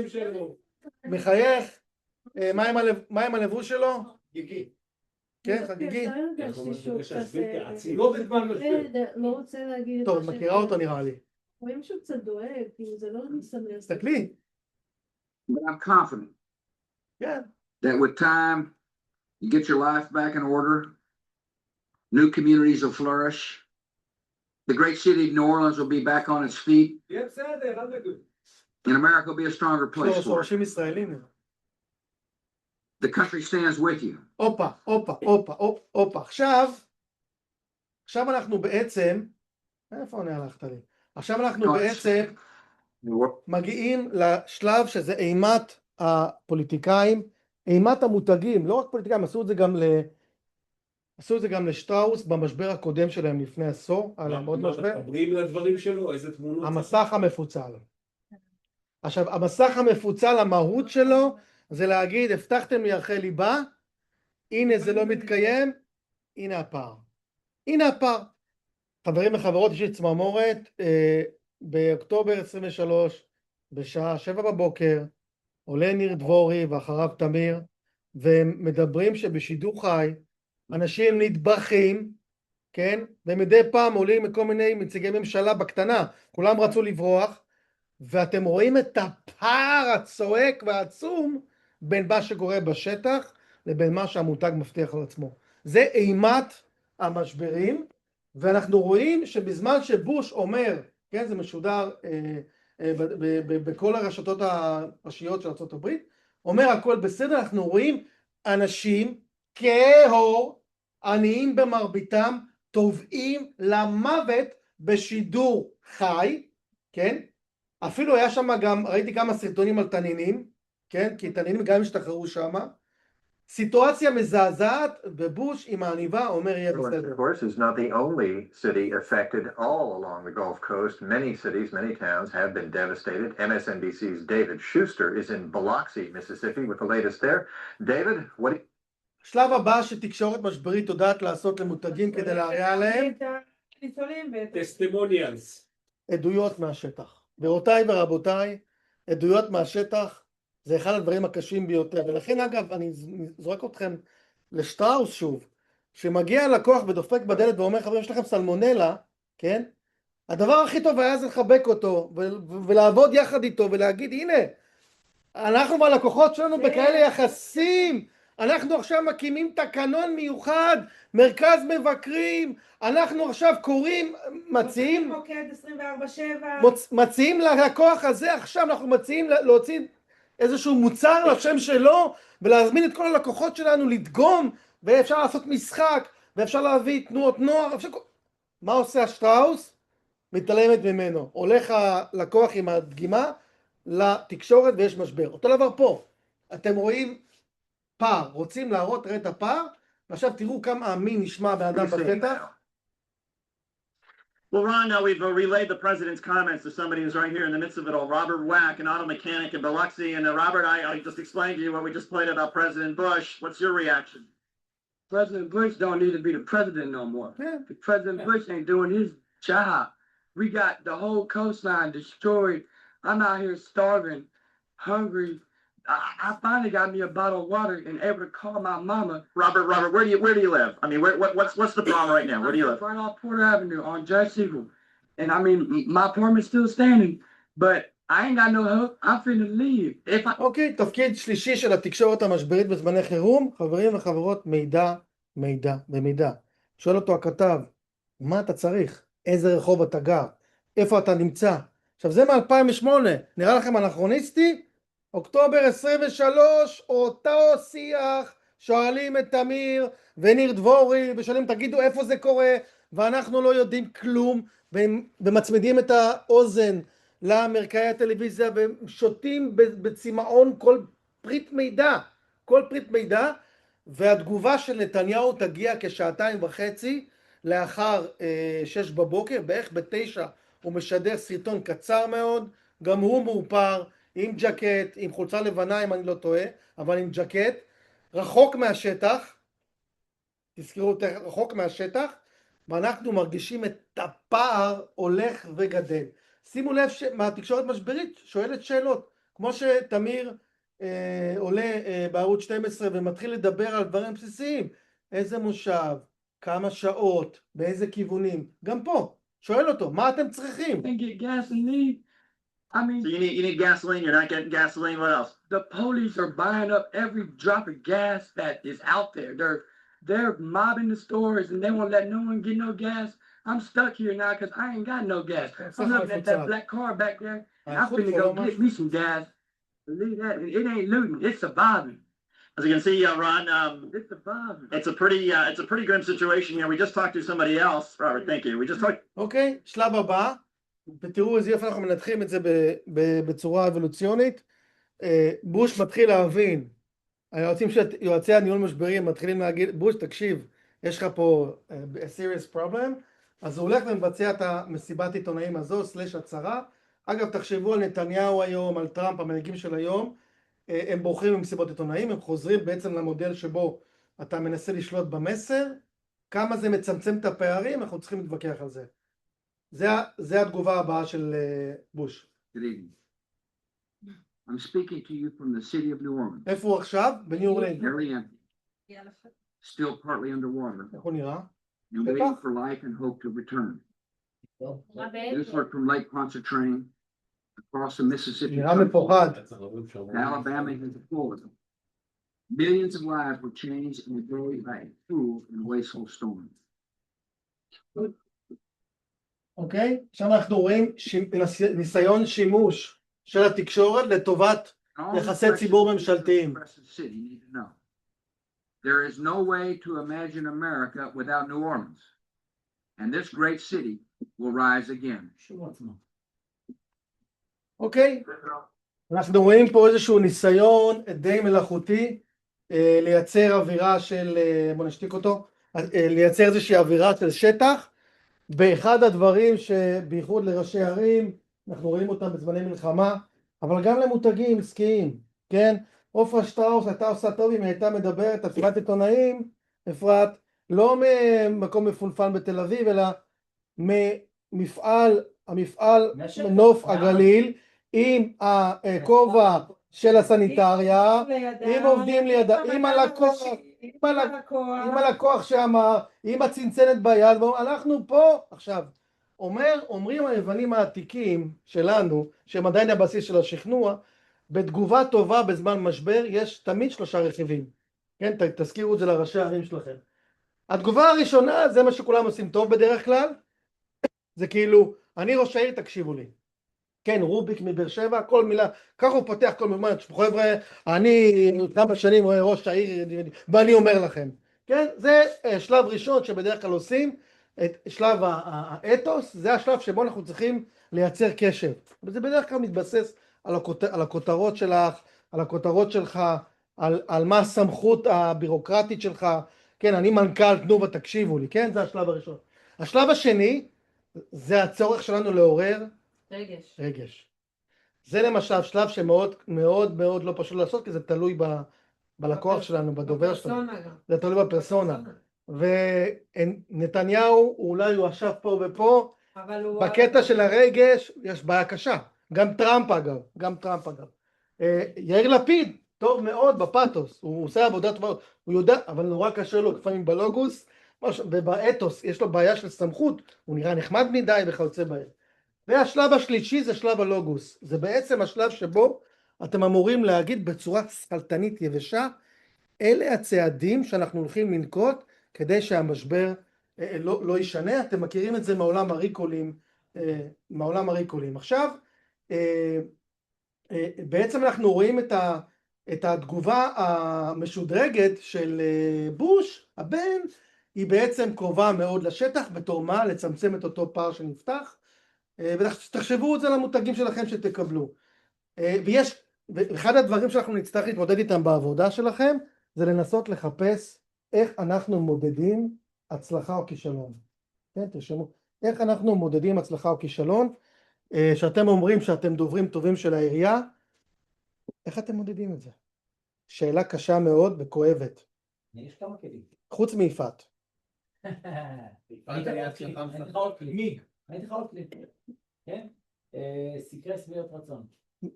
מחייך. מה עם הלבוש שלו? חגיגי. כן, חגיגי. לא רוצה להגיד... טוב, מכירה אותו נראה לי. רואים שהוא קצת דואג, כאילו זה לא מסמל. תסתכלי. But I'm confident that with time, you get your life back in order, new communities will flourish, the great city of New Orleans will be back on its feet, and America will be a stronger place for it. The country stands with you. אופה. עכשיו אנחנו בעצם, איפה אני הלכת לי? עכשיו אנחנו בעצם מגיעים לשלב שזה אימת הפוליטיקאים, אימת המותגים, לא רק פוליטיקאים, עשו את זה גם לשטראוס במשבר הקודם שלהם לפני עשור, על המאוד משבר. מדברים לדברים שלו, איזה תמונות? המסך המפוצל. עכשיו, המסך המפוצל, המהות שלו, זה להגיד, הבטחתם לי ערכי ליבה, הנה זה לא מתקיים, הנה הפער. חברים וחברות, יש לי צמרמורת, באוקטובר 23, בשעה 7 בבוקר, עולה ניר דבורי ואחריו תמיר, ומדברים שבשידור חי, אנשים נטבחים, כן? ומדי פעם עולים מכל מיני נציגי ממשלה בקטנה, כולם רצו לברוח, ואתם רואים את הפער הצועק והעצום, בין מה שקורה בשטח, לבין מה שהמותג מבטיח על עצמו. זה אימת המשברים, ואנחנו רואים שבזמן שבוש אומר, כן, זה משודר בכל הרשתות הראשיות של ארצות הברית, אומר הכל בסדר, אנחנו רואים אנשים כהור, עניים במרביתם, טובעים למוות בשידור חי, כן? אפילו היה שם גם, ראיתי כמה סרטונים על תנינים, כן? כי תנינים גם השתחררו שם. סיטואציה מזעזעת, ובוש עם העניבה אומר יהיה בסדר. Of course, is not the only city affected all along the Gulf Coast. Many cities, many towns have been devastated. MSNBC's David Schuster is in Biloxi, Mississippi, with the latest there. David, what... שלב הבא שתקשורת משברית יודעת לעשות למותגים כדי להרע להם. טסטימוניאלס. עדויות מהשטח. גבירותיי ורבותיי, עדויות מהשטח זה אחד הדברים הקשים ביותר. ולכן אגב, אני זורק אתכם לשטראוס שוב, שמגיע לקוח ודופק בדלת ואומר, חברים, יש לכם סלמונלה, כן? הדבר הכי טוב היה זה לחבק אותו ולעבוד יחד איתו ולהגיד, הנה, אנחנו והלקוחות שלנו בכאלה יחסים, אנחנו עכשיו מקימים תקנון מיוחד, מרכז מבקרים, אנחנו עכשיו קוראים, מציעים, מוקד 24/7. מציעים ללקוח הזה, עכשיו אנחנו מציעים להוציא איזשהו מוצר לשם שלו, ולהזמין את כל הלקוחות שלנו לדגום, ואפשר לעשות משחק, ואפשר להביא תנועות נוער, מה עושה השטראוס? מתעלמת ממנו, הולך הלקוח עם הדגימה לתקשורת ויש משבר. אותו דבר פה, אתם רואים פער, רוצים להראות, תראה את הפער, ועכשיו תראו כמה אמין נשמע באדם בשטח. Well, Ron, now we've relayed the president's comments to somebody who's right here in the midst of it all. Robert Wack, an auto mechanic in Biloxi. And Robert, I just explained to you what we just played about President Bush. What's your reaction? President Bush don't need to be the president no more. Yeah. President Bush ain't doing his job. We got the whole coastline destroyed. I'm out here starving, hungry. I finally got me a bottle of water and able to call my mama. Robert, where do you live? I mean, what's the problem right now? Where do you live? Right off Porter Avenue on Judge Siegel. And I mean, my apartment's still standing, but I ain't got no help. I'm finna leave. אוקיי, תפקיד שלישי של התקשורת המשברית בזמני חירום, חברים וחברות, מידע, מידע ומידע. שואל אותו הכתב, מה אתה צריך? איזה רחוב אתה גר? איפה אתה נמצא? עכשיו זה מ-2008, נראה לכם אנכרוניסטי? אוקטובר 23, אותו שיח, שואלים את תמיר וניר דבורי, ושואלים תגידו איפה זה קורה, ואנחנו לא יודעים כלום, ומצמידים את האוזן למרקעי הטלוויזיה, ושותים בצמאון כל פריט מידע, והתגובה של נתניהו תגיע כשעתיים וחצי, לאחר 6 בבוקר, בערך ב9 הוא משדר סרטון קצר מאוד, גם הוא מאופר, עם ג'קט, עם חולצה לבנה אם אני לא טועה, אבל עם ג'קט, רחוק מהשטח, תזכרו, רחוק מהשטח, ואנחנו מרגישים את הפער הולך וגדל. שימו לב מהתקשורת משברית שואלת שאלות, כמו שתמיר עולה בערוץ 12 ומתחיל לדבר על דברים בסיסיים, איזה מושב, כמה שעות, באיזה כיוונים, גם פה, שואל אותו, מה אתם צריכים? I mean, so you need gasoline, you're not getting gasoline, what else? The police are buying up every drop of gas that is out there. They're mobbing the stores and they won't let no one get no gas. I'm stuck here now because I ain't got no gas. I'm looking at that black car back there and I'm finna go get me some gas. Believe that, it ain't looting, it's surviving. As you can see, Ron, it's a pretty grim situation here. We just talked to somebody else. Robert, thank you. We just talked. Okay, שלב הבא. ותראו איזה יופי אנחנו מנתחים את זה בצורה אבולוציונית. בוש מתחיל להבין, יועצי הניהול משברים מתחילים להגיד, בוש תקשיב, יש לך פה a serious problem, אז הוא הולך ומבצע את המסיבת עיתונאים הזו, סלש הצהרה. אגב, תחשבו על נתניהו היום, על טראמפ, המנהיגים של היום, הם בורחים ממסיבות עיתונאים, הם חוזרים בעצם למודל שבו אתה מנסה לשלוט במסר, כמה זה מצמצם את הפערים, אנחנו צריכים להתווכח על זה. זה התגובה הבאה של בוש. Good evening. I'm speaking to you from the city of New Orleans. איפה הוא עכשיו? בניו אורלינס. Very empty. Still partly underwater. איך הוא נראה? And waiting for life and hope to return. This work from Lake Pontchartrain across the Mississippi. נראה מפוחד. Alabama into Florida. Millions of lives were changed in a day by a cruel and wasteful storm. אוקיי? עכשיו אנחנו רואים ניסיון שימוש של התקשורת לטובת יחסי ציבור ממשלתיים. There is no way to imagine America without New Orleans. And this great city will rise again. אוקיי? אנחנו רואים פה איזשהו ניסיון די מלאכותי לייצר אווירה של, בוא נשתיק אותו, לייצר איזושהי אווירה של שטח, באחד הדברים שבייחוד לראשי ערים, אנחנו רואים אותם בזמני מלחמה, אבל גם למותגים עסקיים, כן? עופרה שטראוס הייתה עושה טוב אם היא הייתה מדברת, אפרת עיתונאים, אפרת, לא ממקום מפולפן בתל אביב, אלא המפעל נוף הגליל, עם הכובע של הסניטריה, עם עובדים לידה, עם הלקוח שאמר, עם הצנצנת ביד, אנחנו פה, עכשיו, אומרים היוונים העתיקים שלנו, שהם עדיין הבסיס של השכנוע, בתגובה טובה בזמן משבר יש תמיד 3 רכיבים. כן, תזכירו את זה לראשי הערים שלכם. התגובה הראשונה, זה מה שכולם עושים טוב בדרך כלל, זה כאילו, אני ראש העיר, תקשיבו לי. כן, רוביק מבאר שבע, כל מילה, ככה הוא פותח כל מילה, חבר'ה, אני כמה שנים רואה ראש העיר, ואני אומר לכם. כן, זה שלב ראשון שבדרך כלל עושים, את שלב האתוס, זה השלב שבו אנחנו צריכים לייצר קשר. וזה בדרך כלל מתבסס על הכותרות שלך, על הכותרות שלך, על מה הסמכות הבירוקרטית שלך. כן, אני מנכ"ל תנובה, תקשיבו לי, כן, זה השלב הראשון. השלב השני, זה הצורך שלנו לעורר רגש. זה למשל שלב שמאוד מאוד מאוד לא פשוט לעשות, כי זה תלוי בלקוח שלנו, בדובר שלנו. זה תלוי בפרסונה. ונתניהו, אולי הוא ישב פה ופה, בקטע של הרגש, יש בעיה קשה. גם טראמפ אגב. יאיר לפיד, טוב מאוד בפאתוס, הוא עושה עבודה טובה, הוא יודע, אבל נורא קשה לו לפעמים בלוגוס, ובאתוס יש לו בעיה של סמכות, הוא נראה נחמד מדי וכיוצא בהם. והשלב השלישי זה שלב הלוגוס, זה בעצם השלב שבו אתם אמורים להגיד בצורה שכלתנית יבשה, אלה הצעדים שאנחנו הולכים לנקוט כדי שהמשבר לא ישנה. אתם מכירים את זה מעולם הריקולים. עכשיו, בעצם אנחנו רואים את התגובה המשודרגת של בוש, הבן, היא בעצם קרובה מאוד לשטח, בתור מה לצמצם את אותו פער שנפתח, ותחשבו את זה למותגים שלכם שתקבלו. ואחד הדברים שאנחנו נצטרך להתמודד איתם בעבודה שלכם, זה לנסות לחפש איך אנחנו מודדים הצלחה או כישלון. כן, תרשמו. איך אנחנו מודדים הצלחה או כישלון, שאתם אומרים שאתם דוברים טובים של העירייה, איך אתם מודדים את זה? שאלה קשה מאוד וכואבת. יש כמה כלים. חוץ מיפעת. אני לך עוד כלי. כן? סקרי שביעות רצון.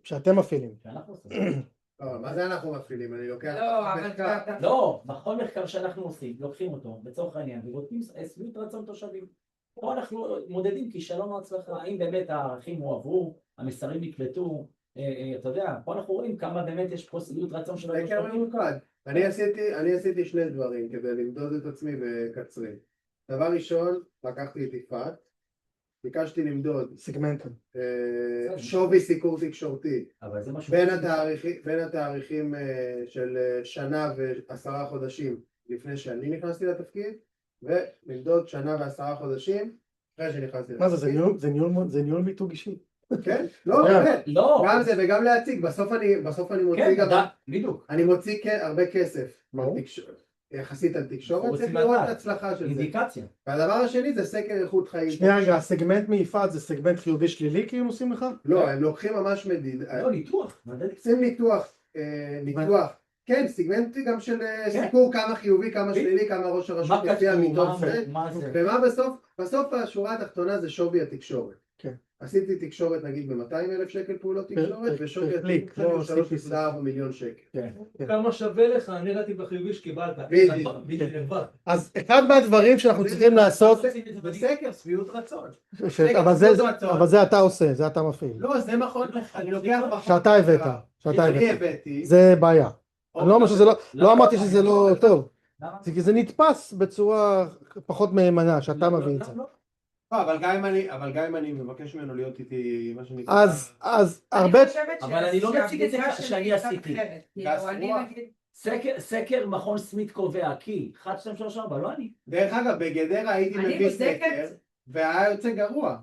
שאתם מפעילים. שאנחנו עושים. מה זה אנחנו מפעילים? אני לוקח... לא, בכל מחקר שאנחנו עושים, לוקחים אותו, לצורך העניין, ובודקים שביעות רצון תושבים. פה אנחנו מודדים כישלון או הצלחה, האם באמת הערכים הועברו, המסרים נקלטו, אתה יודע, פה אנחנו רואים כמה באמת יש פה שביעות רצון של התושבים. אני עשיתי שני דברים כדי למדוד את עצמי בקצרין. דבר ראשון, לקחתי את יפעת, ביקשתי למדוד סגמנטים, שווי סיקור תקשורתי בין התאריכים של שנה ו10 חודשים לפני שאני נכנסתי לתפקיד, ולמדוד שנה ו10 חודשים אחרי שנכנסתי לתפקיד. מה זה ניהול מיתוג אישי? כן? לא, גם זה וגם להציג, בסוף אני מוציא גם, אני מוציא הרבה כסף יחסית על תקשורת, צריך לראות את ההצלחה של זה. אינדיקציה. והדבר השני זה סקר איכות חיים. שנייה רגע, הסגמנט מיפעת זה סגמנט חיובי שלילי כי הם עושים לך? לא, הם לוקחים ממש מדיד. לא, ניתוח. עושים ניתוח. כן, סגמנט גם של סיקור כמה חיובי, כמה שלילי, כמה ראש הרשות לפי המיטות. ומה בסוף השורה התחתונה זה שווי התקשורת. עשיתי תקשורת נגיד ב200,000 שקל פעולות תקשורת, ושווי התקשורת 3.4 מיליון שקל. כמה שווה לך, אני ראיתי בחיובי שקיבלת. אז אחד מהדברים שאנחנו צריכים לעשות... בסקר שביעות רצון. אבל זה אתה עושה, זה אתה מפעיל. לא, זה מכון, אני לוקח מכון. שאתה הבאת. זה בעיה. אני לא אמרתי שזה לא טוב. זה נתפס בצורה פחות מהימנה, שאתה מביא את זה. אבל גם אם אני מבקש ממנו להיות איתי מה שנקרא... אז הרבה... אבל אני לא מציג את זה ככה שאני עשיתי. סקר מכון סמית קובע כי 1, 2, 3, 4, לא אני. דרך אגב, בגדרה הייתי מביא סקר והיה יוצא גרוע.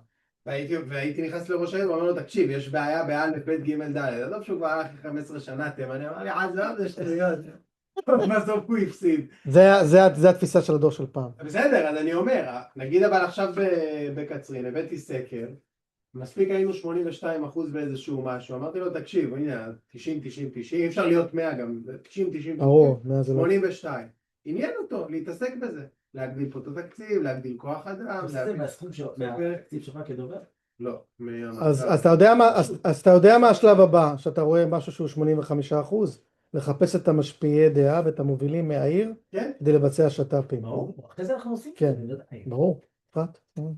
והייתי נכנס לראש העיר ואומר לו, תקשיב, יש בעיה באלף, בית ג' ד', לא שהוא כבר הלך 15 שנה תימני, אמר לי, זה שטויות. בסוף הוא הפסיד. זה התפיסה של הדור של פעם. בסדר, אז אני אומר, נגיד אבל עכשיו בקצרין, הבאתי סקר, מספיק היינו 82% באיזשהו משהו, אמרתי לו, תקשיב, הנה, 90, אי אפשר להיות 100 גם, 90, 82. עניין אותו, להתעסק בזה, להגדיל פה את התקציב, להגדיל כוח אדם. זה מהתקציב שלך כדובר? לא. אז אתה יודע מה השלב הבא, שאתה רואה משהו שהוא 85%? לחפש את המשפיעי דעה ואת המובילים מהעיר כדי לבצע שטאפים. ברור, אחרי זה אנחנו עושים. כן, ברור.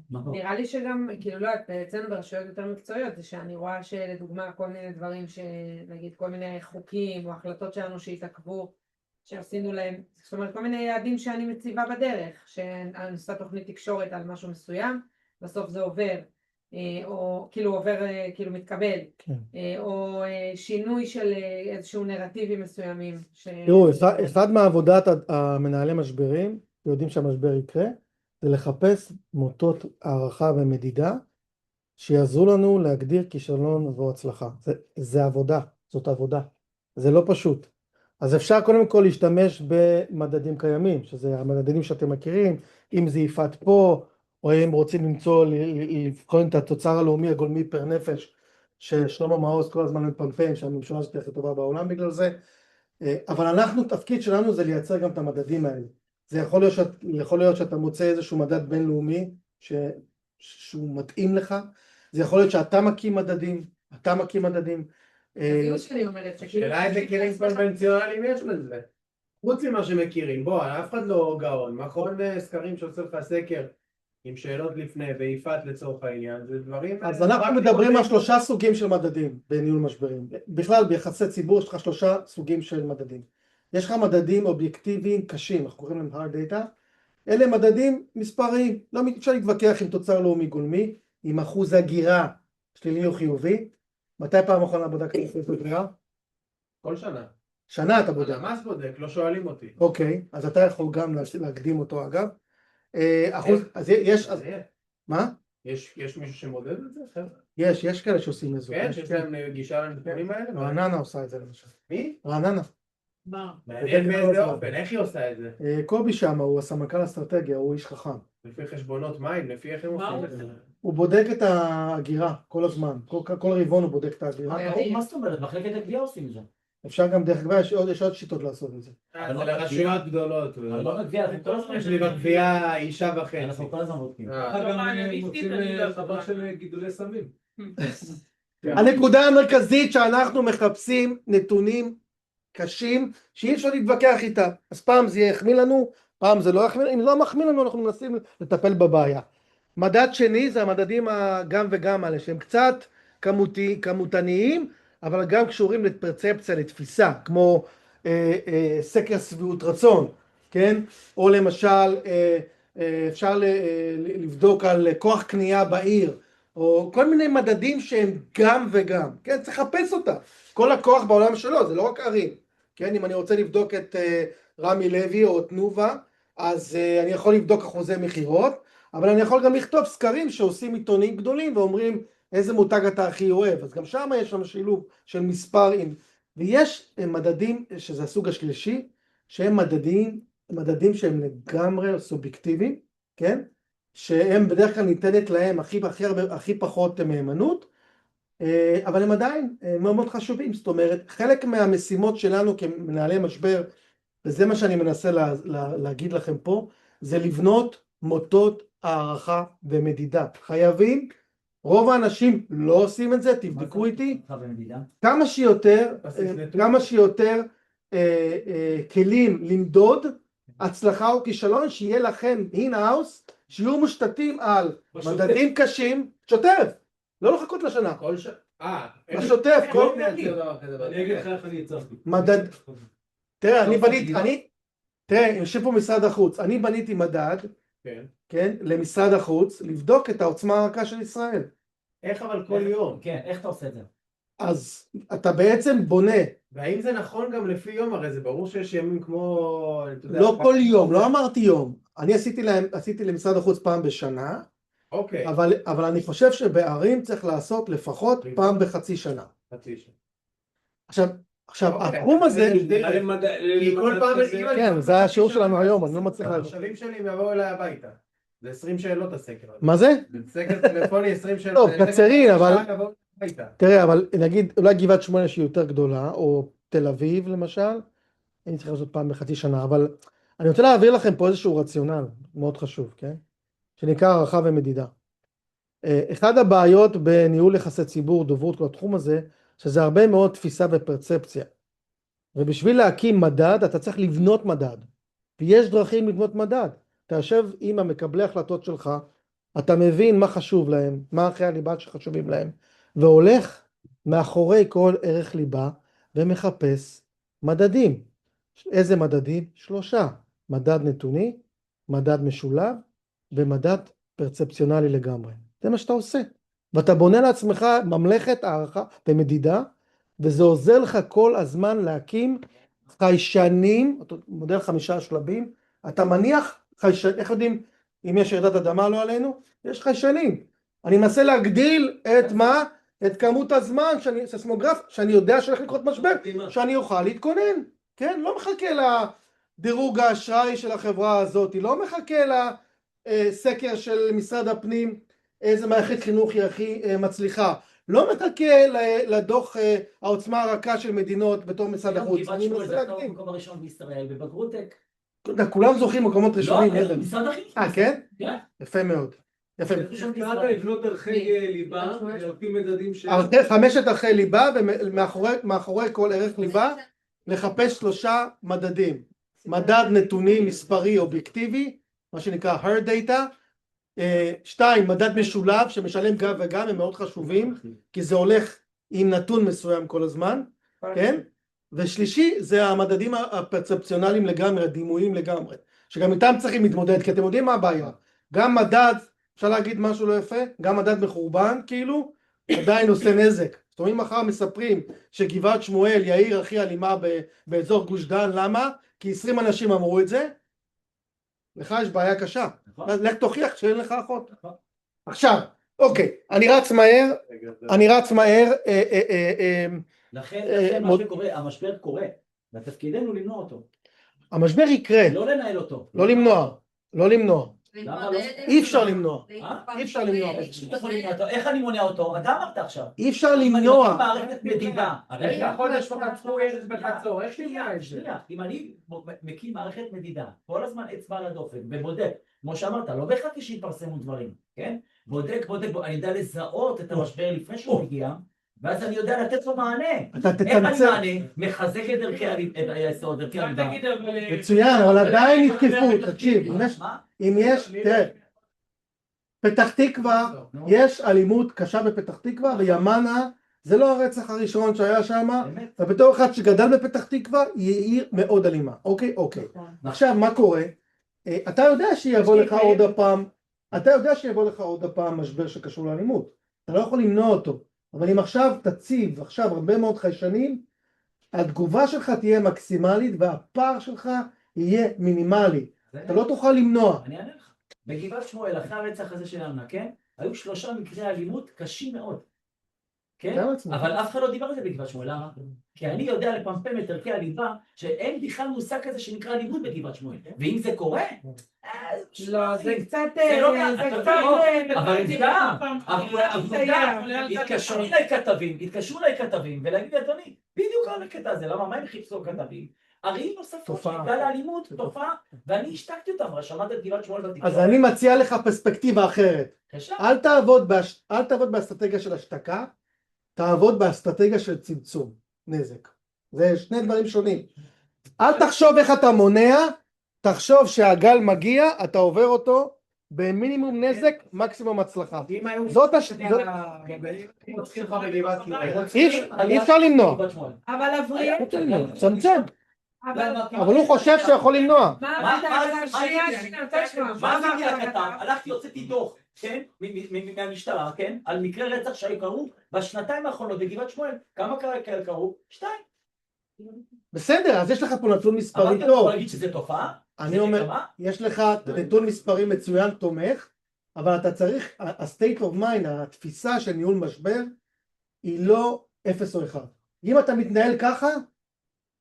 נראה לי שגם, כאילו לא, אצלנו ברשויות יותר מקצועיות, זה שאני רואה שלדוגמה כל מיני דברים שנגיד כל מיני חוקים או החלטות שלנו שהתעכבו, שעשינו להם, זאת אומרת כל מיני יעדים שאני מציבה בדרך, שאני עושה תוכנית תקשורת על משהו מסוים, בסוף זה עובר, או כאילו עובר, כאילו מתקבל, או שינוי של איזשהו נרטיבים מסוימים. תראו, אחד מעבודת המנהלי משברים, יודעים שהמשבר יקרה, זה לחפש מוטות הערכה ומדידה, שיעזרו לנו להגדיר כישלון או הצלחה. זה עבודה, זאת עבודה. זה לא פשוט. אז אפשר קודם כל להשתמש במדדים קיימים, שזה המדדים שאתם מכירים, אם זה יפעת פה, או אם רוצים למצוא, לבחון את התוצר הלאומי הגולמי פר נפש, ששלמה מעוז כל הזמן מפמפם, שהממשלה שתהיה הכי טובה בעולם בגלל זה, אבל אנחנו, תפקיד שלנו זה לייצר גם את המדדים האלה. זה יכול להיות שאתה מוצא איזשהו מדד בינלאומי, שהוא מתאים לך, זה יכול להיות שאתה מקים מדדים, שאלה איזה כלים קונבנציונליים יש לזה. חוץ ממה שמכירים, בוא, אף אחד לא גאון, מכון סקרים שעושה לך סקר עם שאלות לפני ויפעת לצורך העניין, זה דברים... אז אנחנו מדברים על 3 סוגים של מדדים בניהול משברים. בכלל ביחסי ציבור יש לך 3 סוגים של מדדים. יש לך מדדים אובייקטיביים קשים, אנחנו קוראים להם hard data, אלה מדדים מספריים, לא אפשר להתווכח עם תוצר לאומי גולמי, עם אחוז הגירה שלילי או חיובי. מתי פעם אחרונה בדקת אחוז הגירה? כל שנה. שנה אתה בודק. המס בודק, לא שואלים אותי. אוקיי, אז אתה יכול גם להקדים אותו אגב. אחוז, אז יש... מה? יש מישהו שמודד את זה? יש כאלה שעושים את זה. כן, שיש להם גישה לנתונים האלה? רעננה עושה את זה למשל. מי? רעננה. מעניין באיזה אופן, איך היא עושה את זה? קובי שם, הוא הסמנכ"ל אסטרטגיה, הוא איש חכם. לפי חשבונות מים, לפי איך הם עושים את זה? הוא בודק את ההגירה כל הזמן, כל רבעון הוא בודק את ההגירה. מה זאת אומרת? מחלקת הגבייה עושים את זה. אפשר גם דרך גבייה, יש עוד שיטות לעשות את זה. זה לרשויות גדולות. לא בגבייה, אנחנו כל הזמן... יש לי בגבייה אישה וחצי. אנחנו כל הזמן בודקים. גם מוצאים חבר של גידולי סמים. הנקודה המרכזית שאנחנו מחפשים נתונים קשים שאי אפשר להתווכח איתה. אז פעם זה יחמיא לנו, פעם זה לא יחמיא, אם לא מחמיא לנו אנחנו מנסים לטפל בבעיה. מדד שני זה המדדים גם וגם האלה שהם קצת כמותניים, אבל גם קשורים לפרצפציה, לתפיסה, כמו סקר שביעות רצון, כן? או למשל אפשר לבדוק על כוח קנייה בעיר, או כל מיני מדדים שהם גם וגם, כן? צריך לחפש אותה. כל הכוח בעולם שלו, זה לא רק ערים, כן? אם אני רוצה לבדוק את רמי לוי או תנובה, אז אני יכול לבדוק אחוזי מחירות, אבל אני יכול גם לכתוב סקרים שעושים עיתונים גדולים ואומרים איזה מותג אתה הכי אוהב, אז גם שם יש לנו שילוב של מספרים, ויש מדדים שזה הסוג השלישי, שהם מדדים שהם לגמרי סובייקטיביים, כן? שהם בדרך כלל ניתנת להם הכי פחות מהימנות, אבל הם עדיין מאוד מאוד חשובים. זאת אומרת, חלק מהמשימות שלנו כמנהלי משבר, וזה מה שאני מנסה להגיד לכם פה, זה לבנות מוטות הערכה ומדידה. חייבים, רוב האנשים לא עושים את זה, תבדקו איתי, כמה שיותר כלים למדוד הצלחה או כישלון, שיהיה לכם in-house, שיהיו מושתתים על מדדים קשים, שוטף, לא לחכות לשנה. בשוטף, אני אגיד לך איך אני יצרתי. מדד, תראה, תראה, יושב פה משרד החוץ, אני בניתי מדד, כן, למשרד החוץ, לבדוק את העוצמה הרכה של ישראל. איך אבל כל יום? כן, איך אתה עושה את זה? אז אתה בעצם בונה. והאם זה נכון גם לפי יום? הרי זה ברור שיש ימים כמו... לא כל יום, לא אמרתי יום. אני עשיתי למשרד החוץ פעם בשנה, אבל אני חושב שבערים צריך לעשות לפחות פעם בחצי שנה. עכשיו, התחום הזה... כן, זה השיעור שלנו היום, אני לא מצליח... השאלים שלי הם יבואו אליי הביתה. זה 20 שאלות הסקר. מה זה? סקר טלפוני 20 שאלות. לא, קצרין, אבל... תראה, אבל נגיד, אולי גבעת שמואל שהיא יותר גדולה, או תל אביב למשל, אני צריך לעשות פעם בחצי שנה, אבל אני רוצה להעביר לכם פה איזשהו רציונל, מאוד חשוב, כן? שנקרא הערכה ומדידה. אחד הבעיות בניהול יחסי ציבור, דוברות, כל התחום הזה, שזה הרבה מאוד תפיסה ופרצפציה. ובשביל להקים מדד, אתה צריך לבנות מדד. ויש דרכים לבנות מדד. אתה יושב עם המקבלי החלטות שלך, אתה מבין מה חשוב להם, מה אחרי הליבה שחשובים להם, והולך מאחורי כל ערך ליבה ומחפש מדדים. איזה מדדים? 3, מדד נתוני, מדד משולב ומדד פרצפציונלי לגמרי. זה מה שאתה עושה, ואתה בונה לעצמך ממלכת הערכה ומדידה, וזה עוזר לך כל הזמן להקים חיישנים, מודל 5 שלבים, אתה מניח חיישנים, איך יודעים אם יש ירדת אדמה לא עלינו? יש חיישנים. אני מנסה להגדיל את מה? את כמות הזמן, ססמוגרף, שאני יודע שהולך לקרות משבר, שאני אוכל להתכונן, כן? לא מחכה לדירוג האשראי של החברה הזאת, לא מחכה לסקר של משרד הפנים, איזה מערכת חינוך היא הכי מצליחה, לא מחכה לדוח העוצמה הרכה של מדינות בתור משרד החוץ. גבעת שמואל זה המקום הראשון בישראל בבגרוטק. כולם זוכים מקומות ראשונים. לא, משרד החינוך. כן? כן. יפה מאוד. יפה. התחלת לבנות ערכי ליבה, לפי מדדים של... 5 ערכי ליבה, ומאחורי כל ערך ליבה לחפש 3 מדדים. מדד נתוני מספרי אובייקטיבי, מה שנקרא hard data. 2, מדד משולב שמשלם גם וגם, הם מאוד חשובים, כי זה הולך עם נתון מסוים כל הזמן, כן? ושלישי זה המדדים הפרצפציונליים לגמרי, הדימויים לגמרי, שגם איתם צריכים להתמודד, כי אתם יודעים מה הבעיה, גם מדד, אפשר להגיד משהו לא יפה, גם מדד מחורבן כאילו, עדיין עושה נזק. זאת אומרת, מחר מספרים שגבעת שמואל היא העיר הכי אלימה באזור גוש דן, למה? כי 20 אנשים אמרו את זה, לך יש בעיה קשה, לך תוכיח שאין לך אחות. עכשיו, אוקיי, אני רץ מהר, לכן מה שקורה, המשבר קורה, ותפקידנו למנוע אותו. המשבר יקרה. לא לנהל אותו. לא למנוע, לא למנוע. למה לא? אי אפשר למנוע. אי אפשר למנוע. איך אני מונע אותו? אתה אמרת עכשיו. אי אפשר למנוע. אם אני מערכת מדידה. חודש וחצו ירס בחצור, איך תמנע את זה? אם אני מקים מערכת מדידה, כל הזמן אצבע על הדופק ובודק, כמו שאמרת, לא בהכרח שיתפרסמו דברים, כן? בודק, אני יודע לזהות את המשבר לפני שהוא מגיע, ואז אני יודע לתת לו מענה. איך אני מענה? מחזק את ערכי היסוד, ערכי הליבה. מצוין, אבל עדיין יתקפו, תקשיב, אם יש, תראה, פתח תקווה, יש אלימות קשה בפתח תקווה, וימנה, זה לא הרצח הראשון שהיה שם, ובתור אחד שגדל בפתח תקווה, היא עיר מאוד אלימה, אוקיי? עכשיו, מה קורה? אתה יודע שיבוא לך עוד הפעם משבר שקשור לאלימות, אתה לא יכול למנוע אותו. אבל אם עכשיו תציב הרבה מאוד חיישנים, התגובה שלך תהיה מקסימלית והפער שלך יהיה מינימלי. אתה לא תוכל למנוע. אני אענה לך. בגבעת שמואל, אחרי הרצח הזה של אמנה, כן? היו 3 מקרי אלימות קשים מאוד. כן? אבל אף אחד לא דיבר על זה בגבעת שמואל, למה? כי אני יודע לפמפם את ערכי הליבה, שאין בכלל מושג כזה שנקרא אלימות בגבעת שמואל. ואם זה קורה... לא, זה קצת... אבל התקשרו אליי כתבים, ולהגיד, אדוני, בדיוק על הקטע הזה, למה? מה הם חיפשו כתבים? ערים נוספות שבגלל האלימות, תופעה, ואני השתקתי אותם, שמעת את גבעת שמואל בתקשורת. אז אני מציע לך פרספקטיבה אחרת. אל תעבוד באסטרטגיה של השתקה, תעבוד באסטרטגיה של צמצום נזק. זה 2 דברים שונים. אל תחשוב איך אתה מונע, תחשוב שהגל מגיע, אתה עובר אותו במינימום נזק, מקסימום הצלחה. זאת אי אפשר למנוע. אבל אבריה... צמצם. אבל הוא חושב שיכול למנוע. מה עשיתי לכתב? הלכתי, הוצאתי דוח, כן? מהמשטרה, כן? על מקרה רצח שהיו קרו בשנתיים האחרונות בגבעת שמואל. כמה כאלה קרו? 2. בסדר, אז יש לך פה נתון מספרי טוב. אתה יכול להגיד שזה תופעה? אני אומר, יש לך נתון מספרי מצוין תומך, אבל אתה צריך, ה-state of mind, התפיסה של ניהול משבר, היא לא 0 או 1. אם אתה מתנהל ככה,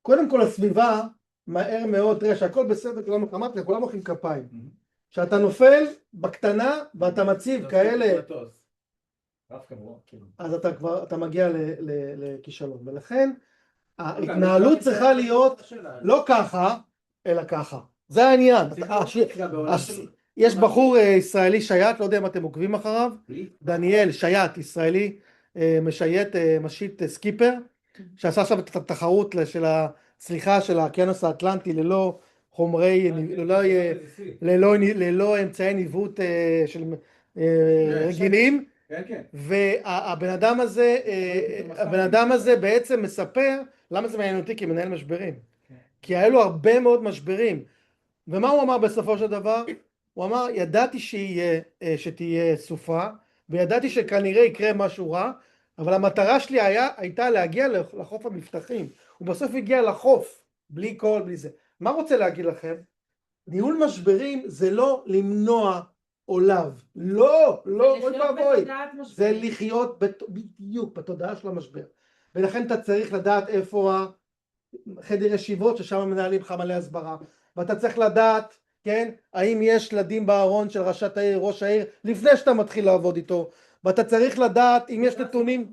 קודם כל הסביבה, מהר מאוד, תראה שהכל בסדר, כולם מוחאים כפיים. שאתה נופל בקטנה, ואתה מציב כאלה, אז אתה מגיע לכישלון. ולכן, ההתנהלות צריכה להיות לא ככה, אלא ככה. זה העניין. יש בחור ישראלי שייט, לא יודע אם אתם עוקבים אחריו, דניאל שייט ישראלי, משיט סקיפר, שעשה עכשיו את התחרות של הצליחה של האוקיינוס האטלנטי ללא חומרי, ללא אמצעי ניווט של רגילים, והבן אדם הזה בעצם מספר, למה זה מעניין אותי? כי מנהל משברים. כי היה לו הרבה מאוד משברים. ומה הוא אמר בסופו של דבר? הוא אמר, ידעתי שתהיה סופה, וידעתי שכנראה יקרה משהו רע, אבל המטרה שלי הייתה להגיע לחוף המבטחים. הוא בסוף הגיע לחוף, בלי קול, בלי זה. מה רוצה להגיד לכם? ניהול משברים זה לא למנוע עולב. לא, אוי ואבוי. זה לחיות בדיוק בתודעה של המשבר. ולכן אתה צריך לדעת איפה חדר ישיבות ששם מנהלים לך מלא הסברה. ואתה צריך לדעת, כן, האם יש שלדים בארון של ראשת העיר, ראש העיר, לפני שאתה מתחיל לעבוד איתו. ואתה צריך לדעת אם יש נתונים.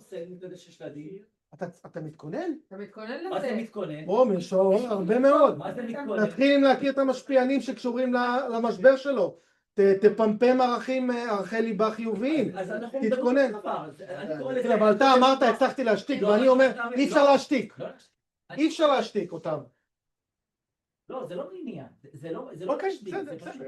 אתה מתכונן? אתה מתכונן לזה? מה זה מתכונן? יש הרבה מאוד. מה זה מתכונן? תתחיל להכיר את המשפיענים שקשורים למשבר שלו. תפמפם ערכי ליבה חיוביים. תתכונן. אבל אתה אמרת, הצלחתי להשתיק, ואני אומר, אי אפשר להשתיק. אי אפשר להשתיק אותם. לא, זה לא עניין. זה לא להשתיק, זה פשוט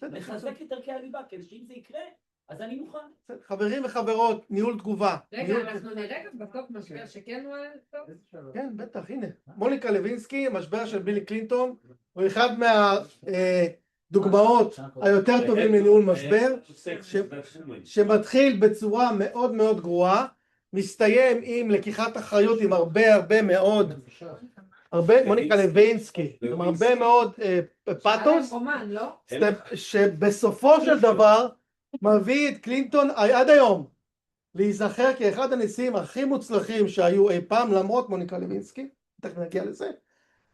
לחזק את ערכי הליבה, כדי שאם זה יקרה, אז אני מוכן. חברים וחברות, ניהול תגובה. רגע, אנחנו נראה גם בסוף משבר שכן הוא היה טוב? כן, בטח, הנה. מוניקה לוינסקי, משבר של בילי קלינטון, הוא אחד מהדוגמאות היותר טובים לניהול משבר, שמתחיל בצורה מאוד מאוד גרועה, מסתיים עם לקיחת אחריות עם הרבה מאוד, מוניקה לוינסקי, עם הרבה מאוד פאתוס, שבסופו של דבר מביא את קלינטון עד היום להיזכר כאחד הנשיאים הכי מוצלחים שהיו אי פעם, למרות מוניקה לוינסקי. תכף נגיע לזה.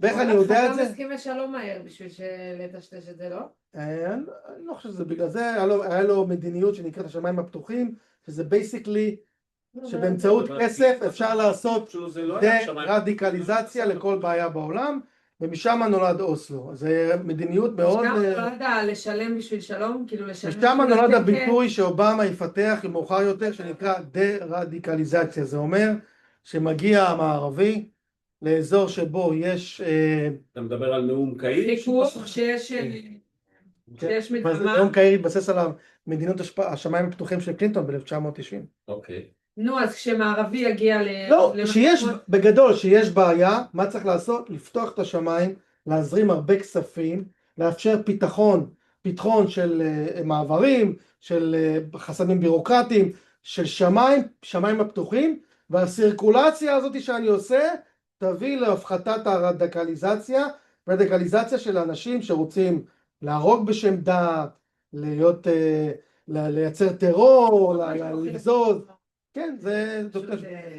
ואיך אני יודע את זה? אתה מסכים לשלום מהר בשביל לטשטש את זה, לא? אני לא חושב שזה בגלל זה. היה לו מדיניות שנקראת השמיים הפתוחים, שזה בייסיקלי שבאמצעות כסף אפשר לעשות דה-רדיקליזציה לכל בעיה בעולם, ומשם נולד אוסלו. זה מדיניות מאוד... משם נולד לשלם בשביל שלום, כאילו לשלם... משם נולד הביטוי שאובמה יפתח מאוחר יותר, שנקרא דה-רדיקליזציה. זה אומר שמגיע המערבי לאזור שבו יש... אתה מדבר על נאום קהיר? חיכוך שיש מלחמה. נאום קהיר התבסס על המדינות השמיים הפתוחים של קלינטון ב-1990. אוקיי. נו, אז כשמערבי יגיע לא, בגדול, שיש בעיה, מה צריך לעשות? לפתוח את השמיים, להזרים הרבה כספים, לאפשר פתחון של מעברים, של חסמים בירוקרטיים, של שמיים הפתוחים, והסירקולציה הזאת שאני עושה, תביא להפחתת הרדיקליזציה, רדיקליזציה של אנשים שרוצים להרוג בשם דת, לייצר טרור, לבזוז. כן,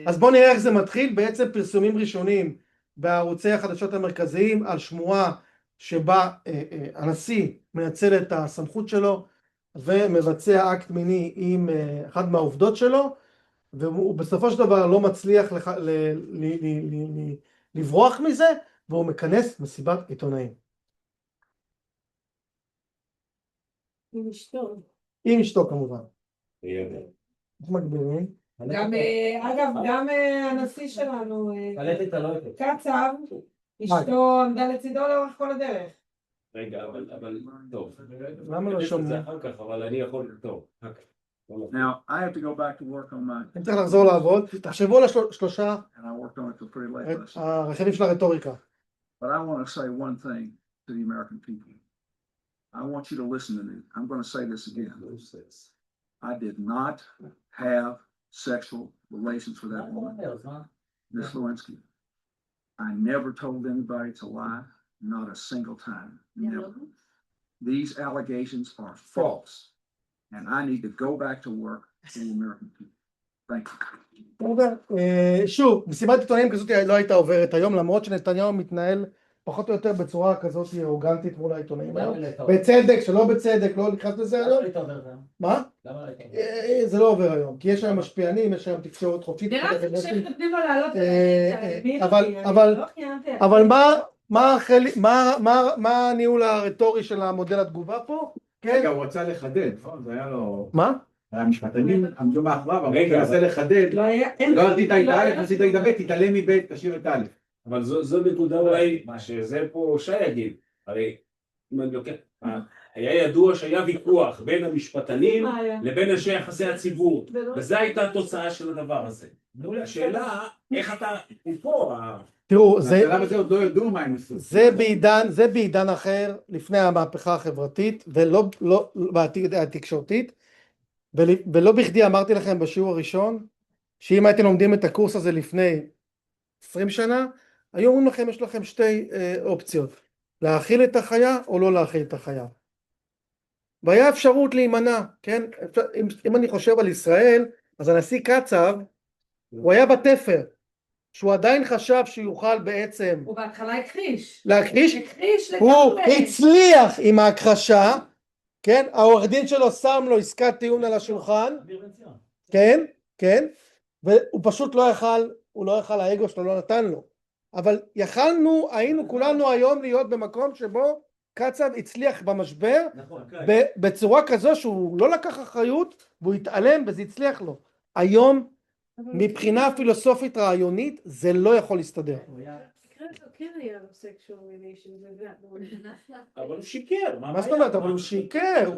אז בואו נראה איך זה מתחיל. בעצם פרסומים ראשונים בערוצי החדשות המרכזיים על שמועה שבה הנשיא מנצל את הסמכות שלו ומבצע אקט מיני עם אחת מהעובדות שלו, והוא בסופו של דבר לא מצליח לברוח מזה, והוא מכנס מסיבת עיתונאים. עם אשתו כמובן. איך מגבירים? אגב, גם הנשיא שלנו, קצב, אשתו עמדה לצידו לאורך כל הדרך. רגע, אבל טוב. למה לא שומעים? אחר כך, אבל אני יכול, טוב. Now, I have to go back to work on my... אני צריך לחזור לעבוד. תחשבו על השלושה הרכיבים של הרטוריקה. But I want to say one thing to the American people. I want you to listen to me. I'm going to say this again. I did not have sexual relations with that woman, Miss Lewinsky. I never told anybody to lie, not a single time. Never. These allegations are false, and I need to go back to work for the American people. Thank you. שוב, מסיבת עיתונאים כזאת לא הייתה עוברת היום, למרות שנתניהו מתנהל פחות או יותר בצורה כזאת אורגנטית מול העיתונאים היום. בצדק, שלא בצדק, לא נכנס לזה היום. מה? זה לא עובר היום, כי יש היום משפיענים, יש היום תקשורת חופשית. אבל מה הניהול הרטורי של המודל התגובה פה? רגע, הוא רצה לחדד, זה היה לו... מה? המשפטנים עמדו מאחוריו, אבל הוא רצה לחדד. לא עשית את א', עשית את ב', תתעלם מב', תשאיר את א'. אבל זו נקודה אולי, שזה פה שי יגיד, הרי אם אני לוקח, היה ידוע שהיה ויכוח בין המשפטנים לבין אנשי יחסי הציבור, וזו הייתה התוצאה של הדבר הזה. השאלה, איך אתה, פה, תראו, זה בעידן אחר, לפני המהפכה החברתית, ולא בעתיד התקשורתית, ולא בכדי אמרתי לכם בשיעור הראשון, שאם הייתם לומדים את הקורס הזה לפני 20 שנה, היו אומרים לכם, יש לכם שתי אופציות, להאכיל את החיה או לא להאכיל את החיה. והיה אפשרות להימנע, כן? אם אני חושב על ישראל, אז הנשיא קצב, הוא היה בתפר, שהוא עדיין חשב שיוכל בעצם... הוא בהתחלה הכחיש. להכחיש? הכחיש הוא לגמרי. הצליח עם ההכחשה, כן? העורך דין שלו שם לו עסקת טיעון על השולחן, כן? כן? והוא פשוט לא יכל, הוא לא יכל, האגו שלו לא נתן לו. אבל יכלנו, היינו כולנו היום להיות במקום שבו קצב הצליח במשבר, בצורה כזו שהוא לא לקח אחריות, והוא התעלם וזה הצליח לו. היום, מבחינה פילוסופית רעיונית, זה לא יכול להסתדר. כן היה לו sexual relations, אבל הוא שיקר. מה זאת אומרת? אבל הוא שיקר,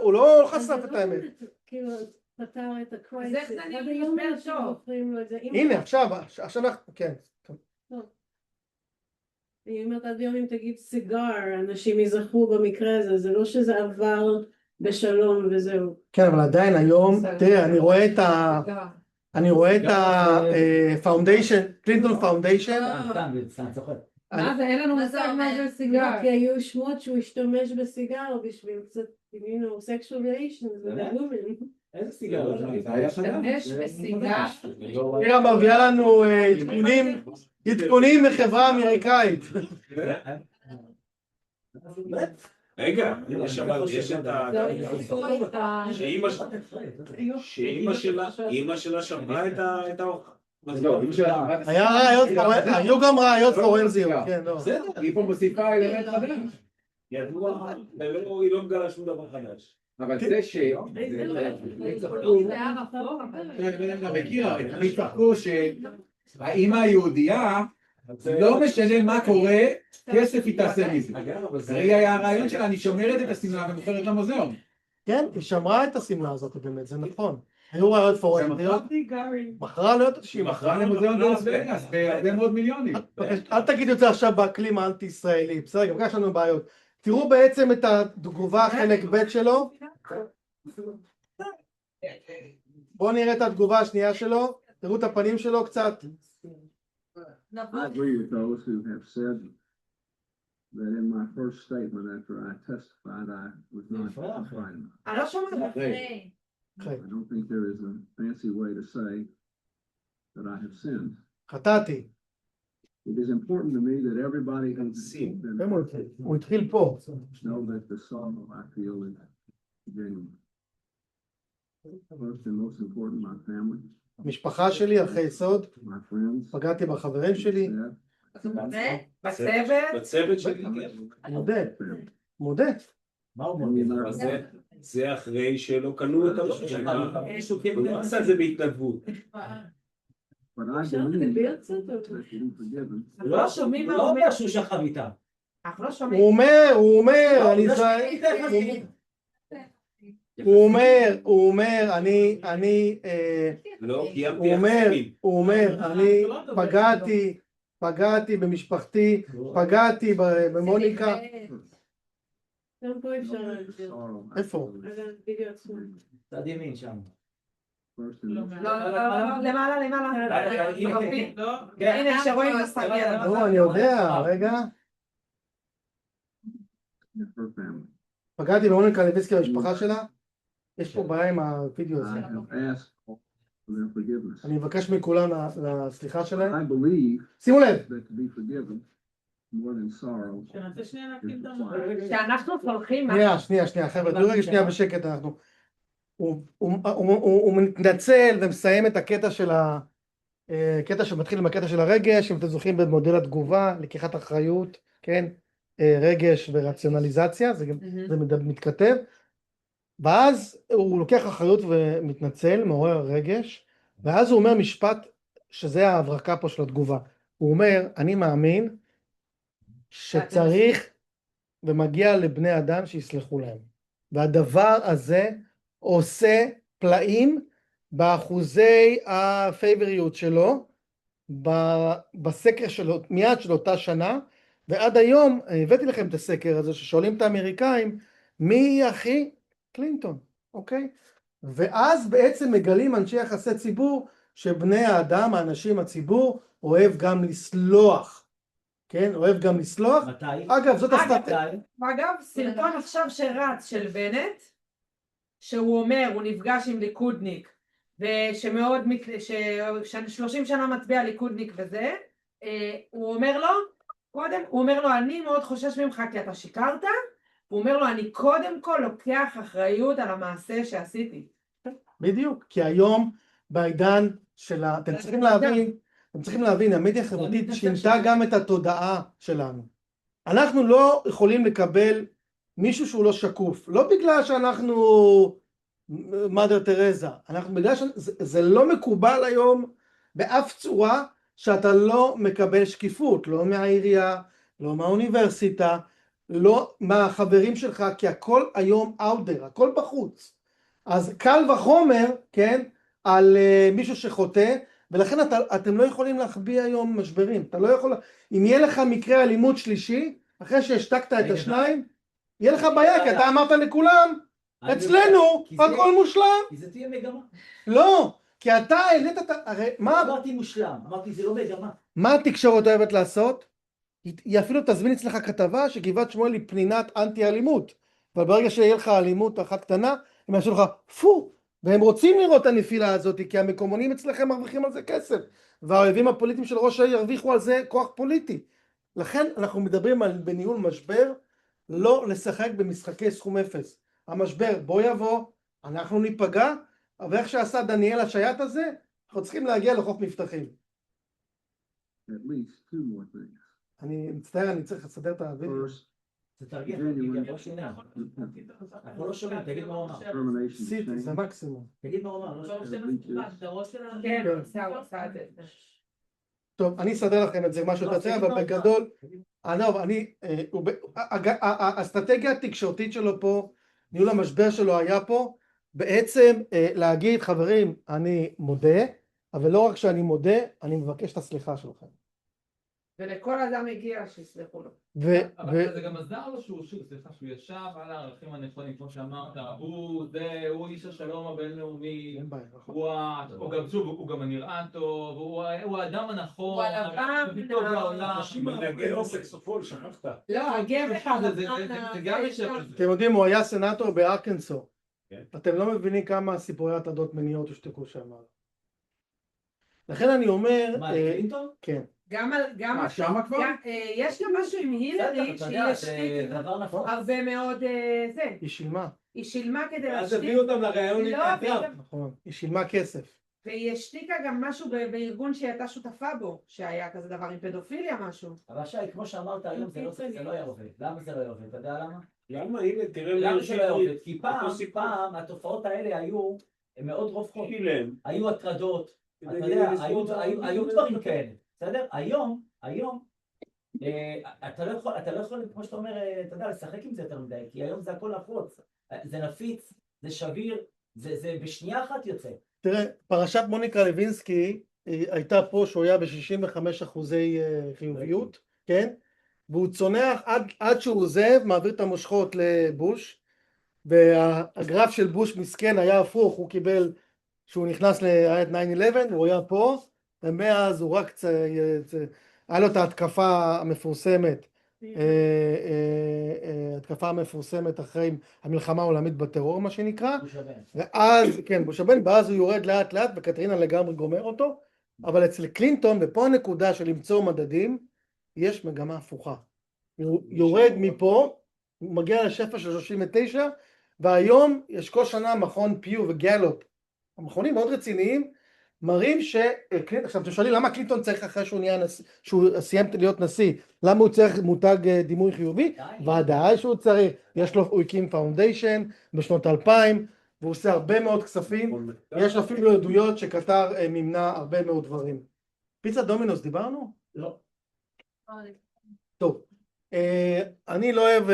הוא לא חשף את האמת. כאילו, פתר את הקרייסס. זה איך אני משבר טוב. הנה, עכשיו, כן. אני אומרת, עד היום אם תגיד סיגר, אנשים יזכרו במקרה הזה, זה לא שזה עבר בשלום וזהו. כן, אבל עדיין היום, תראה, אני רואה את הפאונדיישן, קלינטון פאונדיישן. מה זה, אין לנו מושג מה זה סיגר. כי היו שמות שהוא השתמש בסיגר בשביל קצת, sexual relations, איזה סיגר? השתמש בסיגר. מירה מביאה לנו עדכונים מחברה אמריקאית. רגע, יש את שאימא שלה שמרה את האוכל. היו גם ראיות פורנזיות. בסדר, היא פה מוסיפה אלמנט חדש. ידוע, היא לא מגלה שום דבר חדש. אבל זה צחקו שהאימא היהודייה לא משנה מה קורה, כסף היא תעשה מזה. זה היה הרעיון שלה, אני שומרת את הסמלה ומוכרת למוזיאון. כן, היא שמרה את הסמלה הזאת באמת, זה נכון. היו ראיות פורנזיות, מכרה לא יודעת שהיא מכרה למוזיאון דאלאס וגאס בהרבה מאוד מיליונים. אל תגיד את זה עכשיו באקלים האנטי-ישראלי, בסדר, גם ככה יש לנו בעיות. תראו בעצם את התגובה חלק ב' שלו. בואו נראה את התגובה השנייה שלו, תראו את הפנים שלו קצת. I agree with those who have said that in my first statement after I testified I was not fighting. I don't think there is a fancy way to say that I have sinned. חטאתי. It is important to me that everybody who הוא התחיל פה. know that the sorrow I feel is genuine. First and most important, my family. המשפחה שלי אחרי יסוד, My friends. פגעתי בחברים שלי. בצוות שלי. מודה. מה הוא מודה? זה אחרי שלא קנו את הראש שלך. הוא לא עשה את זה בהתנדבות. לא שומעים מה הוא אומר שהוא שכב איתה. הוא אומר, אני פגעתי במשפחתי, פגעתי במוניקה. איפה? צד ימין שם. למעלה. הנה שרואים בסגר. אני יודע, רגע. פגעתי במוניקה לויסקי במשפחה שלה. יש פה בעיה עם הווידאו הזה. אני מבקש מכולם לסליחה שלהם. שימו לב. שאנחנו סולחים. שנייה, חבר'ה, תראו רגע שנייה בשקט. הוא מתנצל ומסיים את הקטע שמתחיל עם הקטע של הרגש, אם אתם זוכרים במודל התגובה, לקיחת אחריות, כן? רגש ורציונליזציה, זה מתכתב. ואז הוא לוקח אחריות ומתנצל, מעורר רגש, ואז הוא אומר משפט שזה ההברקה פה של התגובה. הוא אומר, אני מאמין שצריך, ומגיע לבני אדם שיסלחו להם. והדבר הזה עושה פלאים באחוזי הפייבריות שלו, בסקר שלו, מיד של אותה שנה, ועד היום, הבאתי לכם את הסקר הזה, ששואלים את האמריקאים, מי הכי? קלינטון, אוקיי? ואז בעצם מגלים אנשי יחסי ציבור, שבני האדם, האנשים, הציבור, אוהב גם לסלוח. כן, אוהב גם לסלוח. מתי? אגב, זאת הסטטיקה. אגב, סרטון עכשיו שרץ של בנט, שהוא אומר, הוא נפגש עם ליכודניק, ושמאוד, ש30 שנה מצביע ליכודניק וזה, הוא אומר לו, קודם, הוא אומר לו, אני מאוד חושש ממך כי אתה שיקרת, הוא אומר לו, אני קודם כל לוקח אחריות על המעשה שעשיתי. בדיוק, כי היום בעידן של אתם צריכים להבין, המדיה החברתית שינתה גם את התודעה שלנו. אנחנו לא יכולים לקבל מישהו שהוא לא שקוף, לא בגלל שאנחנו מאדר תרזה, אנחנו בגלל שזה לא מקובל היום באף צורה שאתה לא מקבל שקיפות, לא מהעירייה, לא מהאוניברסיטה, לא מהחברים שלך, כי הכל היום אאוטר, הכל בחוץ. אז קל וחומר, כן, על מישהו שחוטא, ולכן אתם לא יכולים להחביא היום משברים. אתה לא יכול, אם יהיה לך מקרה אלימות שלישי, אחרי שהשתקת את השניים, יהיה לך בעיה, כי אתה אמרת לכולם, אצלנו הכל מושלם. כי זה תהיה מגמה. לא, כי אתה העלית את... הרי מה... אמרתי מושלם, אמרתי זה לא מגמה. מה התקשורת אוהבת לעשות? היא אפילו תזמין אצלך כתבה שגבעת שמואל היא פנינת אנטי אלימות, אבל ברגע שיהיה לך אלימות אחת קטנה, הם יעשו לך פו, והם רוצים לראות את הנפילה הזאת, כי המקומונים אצלכם מרוויחים על זה כסף, והאויבים הפוליטיים של ראש העיר ירוויחו על זה כוח פוליטי. לכן אנחנו מדברים על בניהול משבר, לא לשחק במשחקי סכום אפס. המשבר בוא יבוא, אנחנו ניפגע, אבל איך שעשה דניאל השייט הזה, אנחנו צריכים להגיע לחוף מבטחים. At least two more things. אני מצטער, אני צריך לסדר את האוויר. זה תרגיע, לא שומע. אנחנו לא שומעים, תגיד מה הוא אמר. סיטי, זה מקסימום. תגיד מה הוא אמר. כן, עושה את זה. טוב, אני אסדר לכם את זה משהו יותר, אבל בגדול, האסטרטגיה התקשורתית שלו פה, ניהול המשבר שלו היה פה, בעצם להגיד, חברים, אני מודה, אבל לא רק שאני מודה, אני מבקש את הסליחה שלכם. ולכל אדם הגיע שיסלחו לו. אבל זה גם עזר לו שהוא ישב על הערכים הנכונים, כמו שאמרת, הוא איש השלום הבינלאומי, הוא גם הנראה טוב, הוא האדם הנכון, הוא הלבן, טוב בעולם. מנגן הסקסופון, שכחת. לא, הגבר זה גם יושב על זה. אתם יודעים, הוא היה סנאטור בארקנסו. אתם לא מבינים כמה סיפורי הטרדות מיניות הושתקו שם. לכן אני אומר... מה, קלינטון? כן. גם שמה כבר? יש גם משהו עם הילרי שהיא השתית הרבה מאוד זה. היא שילמה. היא שילמה כדי להשתיק. אז הביאו אותם לראיון להתנצר. נכון, היא שילמה כסף. והיא השתיקה גם משהו בארגון שהיא הייתה שותפה בו, שהיה כזה דבר עם פדופיליה משהו. אבל שי, כמו שאמרת היום, זה לא היה עובד. למה זה לא היה עובד? אתה יודע למה? למה? הנה, תראה למה זה לא היה עובד? כי פעם התופעות האלה היו מאוד רווחות. היו הטרדות. אתה יודע, היו דברים כאלה. בסדר? היום, אתה לא יכול, כמו שאתה אומר, אתה יודע, לשחק עם זה יותר מדי, כי היום זה הכל נפוץ, זה נפיץ, זה שביר, זה בשנייה אחת יוצא. תראה, פרשת מוניקה לוינסקי הייתה פה שהוא היה ב-65% חיוביות, כן? והוא צונח עד שהוא עוזב, מעביר את המושכות לבוש, והגרף של בוש מסכן היה הפוך, הוא קיבל, שהוא נכנס ל-9/11, הוא היה פה, ומאז הוא רק היה לו את ההתקפה המפורסמת אחרי המלחמה העולמית בטרור מה שנקרא, ואז כן בושבן, ואז הוא יורד לאט לאט וקטרינה לגמרי גומר אותו. אבל אצל קלינטון, ופה הנקודה של למצוא מדדים, יש מגמה הפוכה, הוא יורד מפה, הוא מגיע לשפע של 39, והיום יש כל שנה מכון פיו וגלופ, המכונים מאוד רציניים, מראים עכשיו אתם שואלים למה קלינטון צריך אחרי שהוא סיים להיות נשיא, למה הוא צריך מותג דימוי חיובי? ודאי שהוא צריך, הוא הקים פאונדיישן בשנות 2000, והוא עושה הרבה מאוד כספים, יש לו אפילו עדויות שקטר מימנה הרבה מאוד דברים. פיצה דומינוס דיברנו? לא. טוב, אני לא אוהב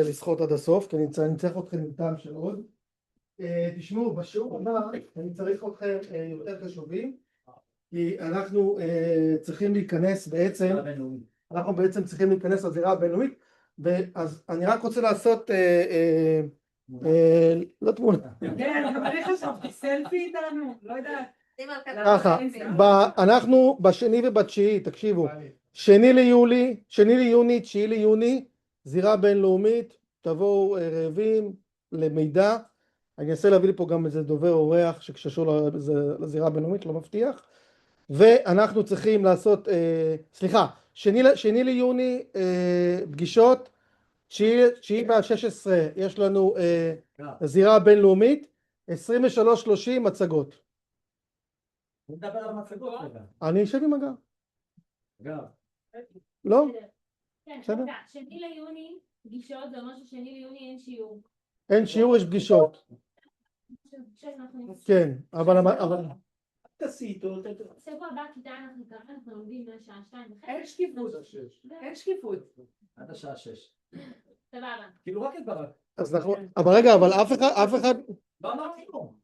לשחות עד הסוף, כי אני צריך אתכם עם טעם של עוד. תשמעו, בשיעור הבא אני צריך אתכם יותר חשובים, כי אנחנו צריכים להיכנס בעצם, צריכים להיכנס לזירה הבינלאומית, אז אני רק רוצה לעשות, לא תמונה. כן, אבל אני חשבתי, סלפי איתנו, לא יודעת. ככה, אנחנו בשני ובתשיעי, תקשיבו, 2 ליוני, 9 ליוני, זירה בינלאומית, תבואו רעבים למידע, אני אנסה להביא לי פה גם איזה דובר אורח שקשור לזירה הבינלאומית, לא מבטיח, ואנחנו צריכים לעשות, סליחה, 2 ליוני פגישות, 9 וה-16 יש לנו זירה הבינלאומית, 23-30 מצגות. נדבר על המצגות רגע. אני אשב עם הגר. גר. לא? כן, בסדר. 2 ליוני פגישות, זה אומר ש2 ליוני אין שיעור. אין שיעור, יש פגישות. כן, אבל... תעשי איתו. שבוע הבא כיתה אנחנו לומדים מהשעה 2:30. אין שקיפות. אין שקיפות. עד השעה 6. סבבה. כאילו רק את ברק. אז נכון, אבל רגע, אבל אף אחד... לא אמרתי כלום.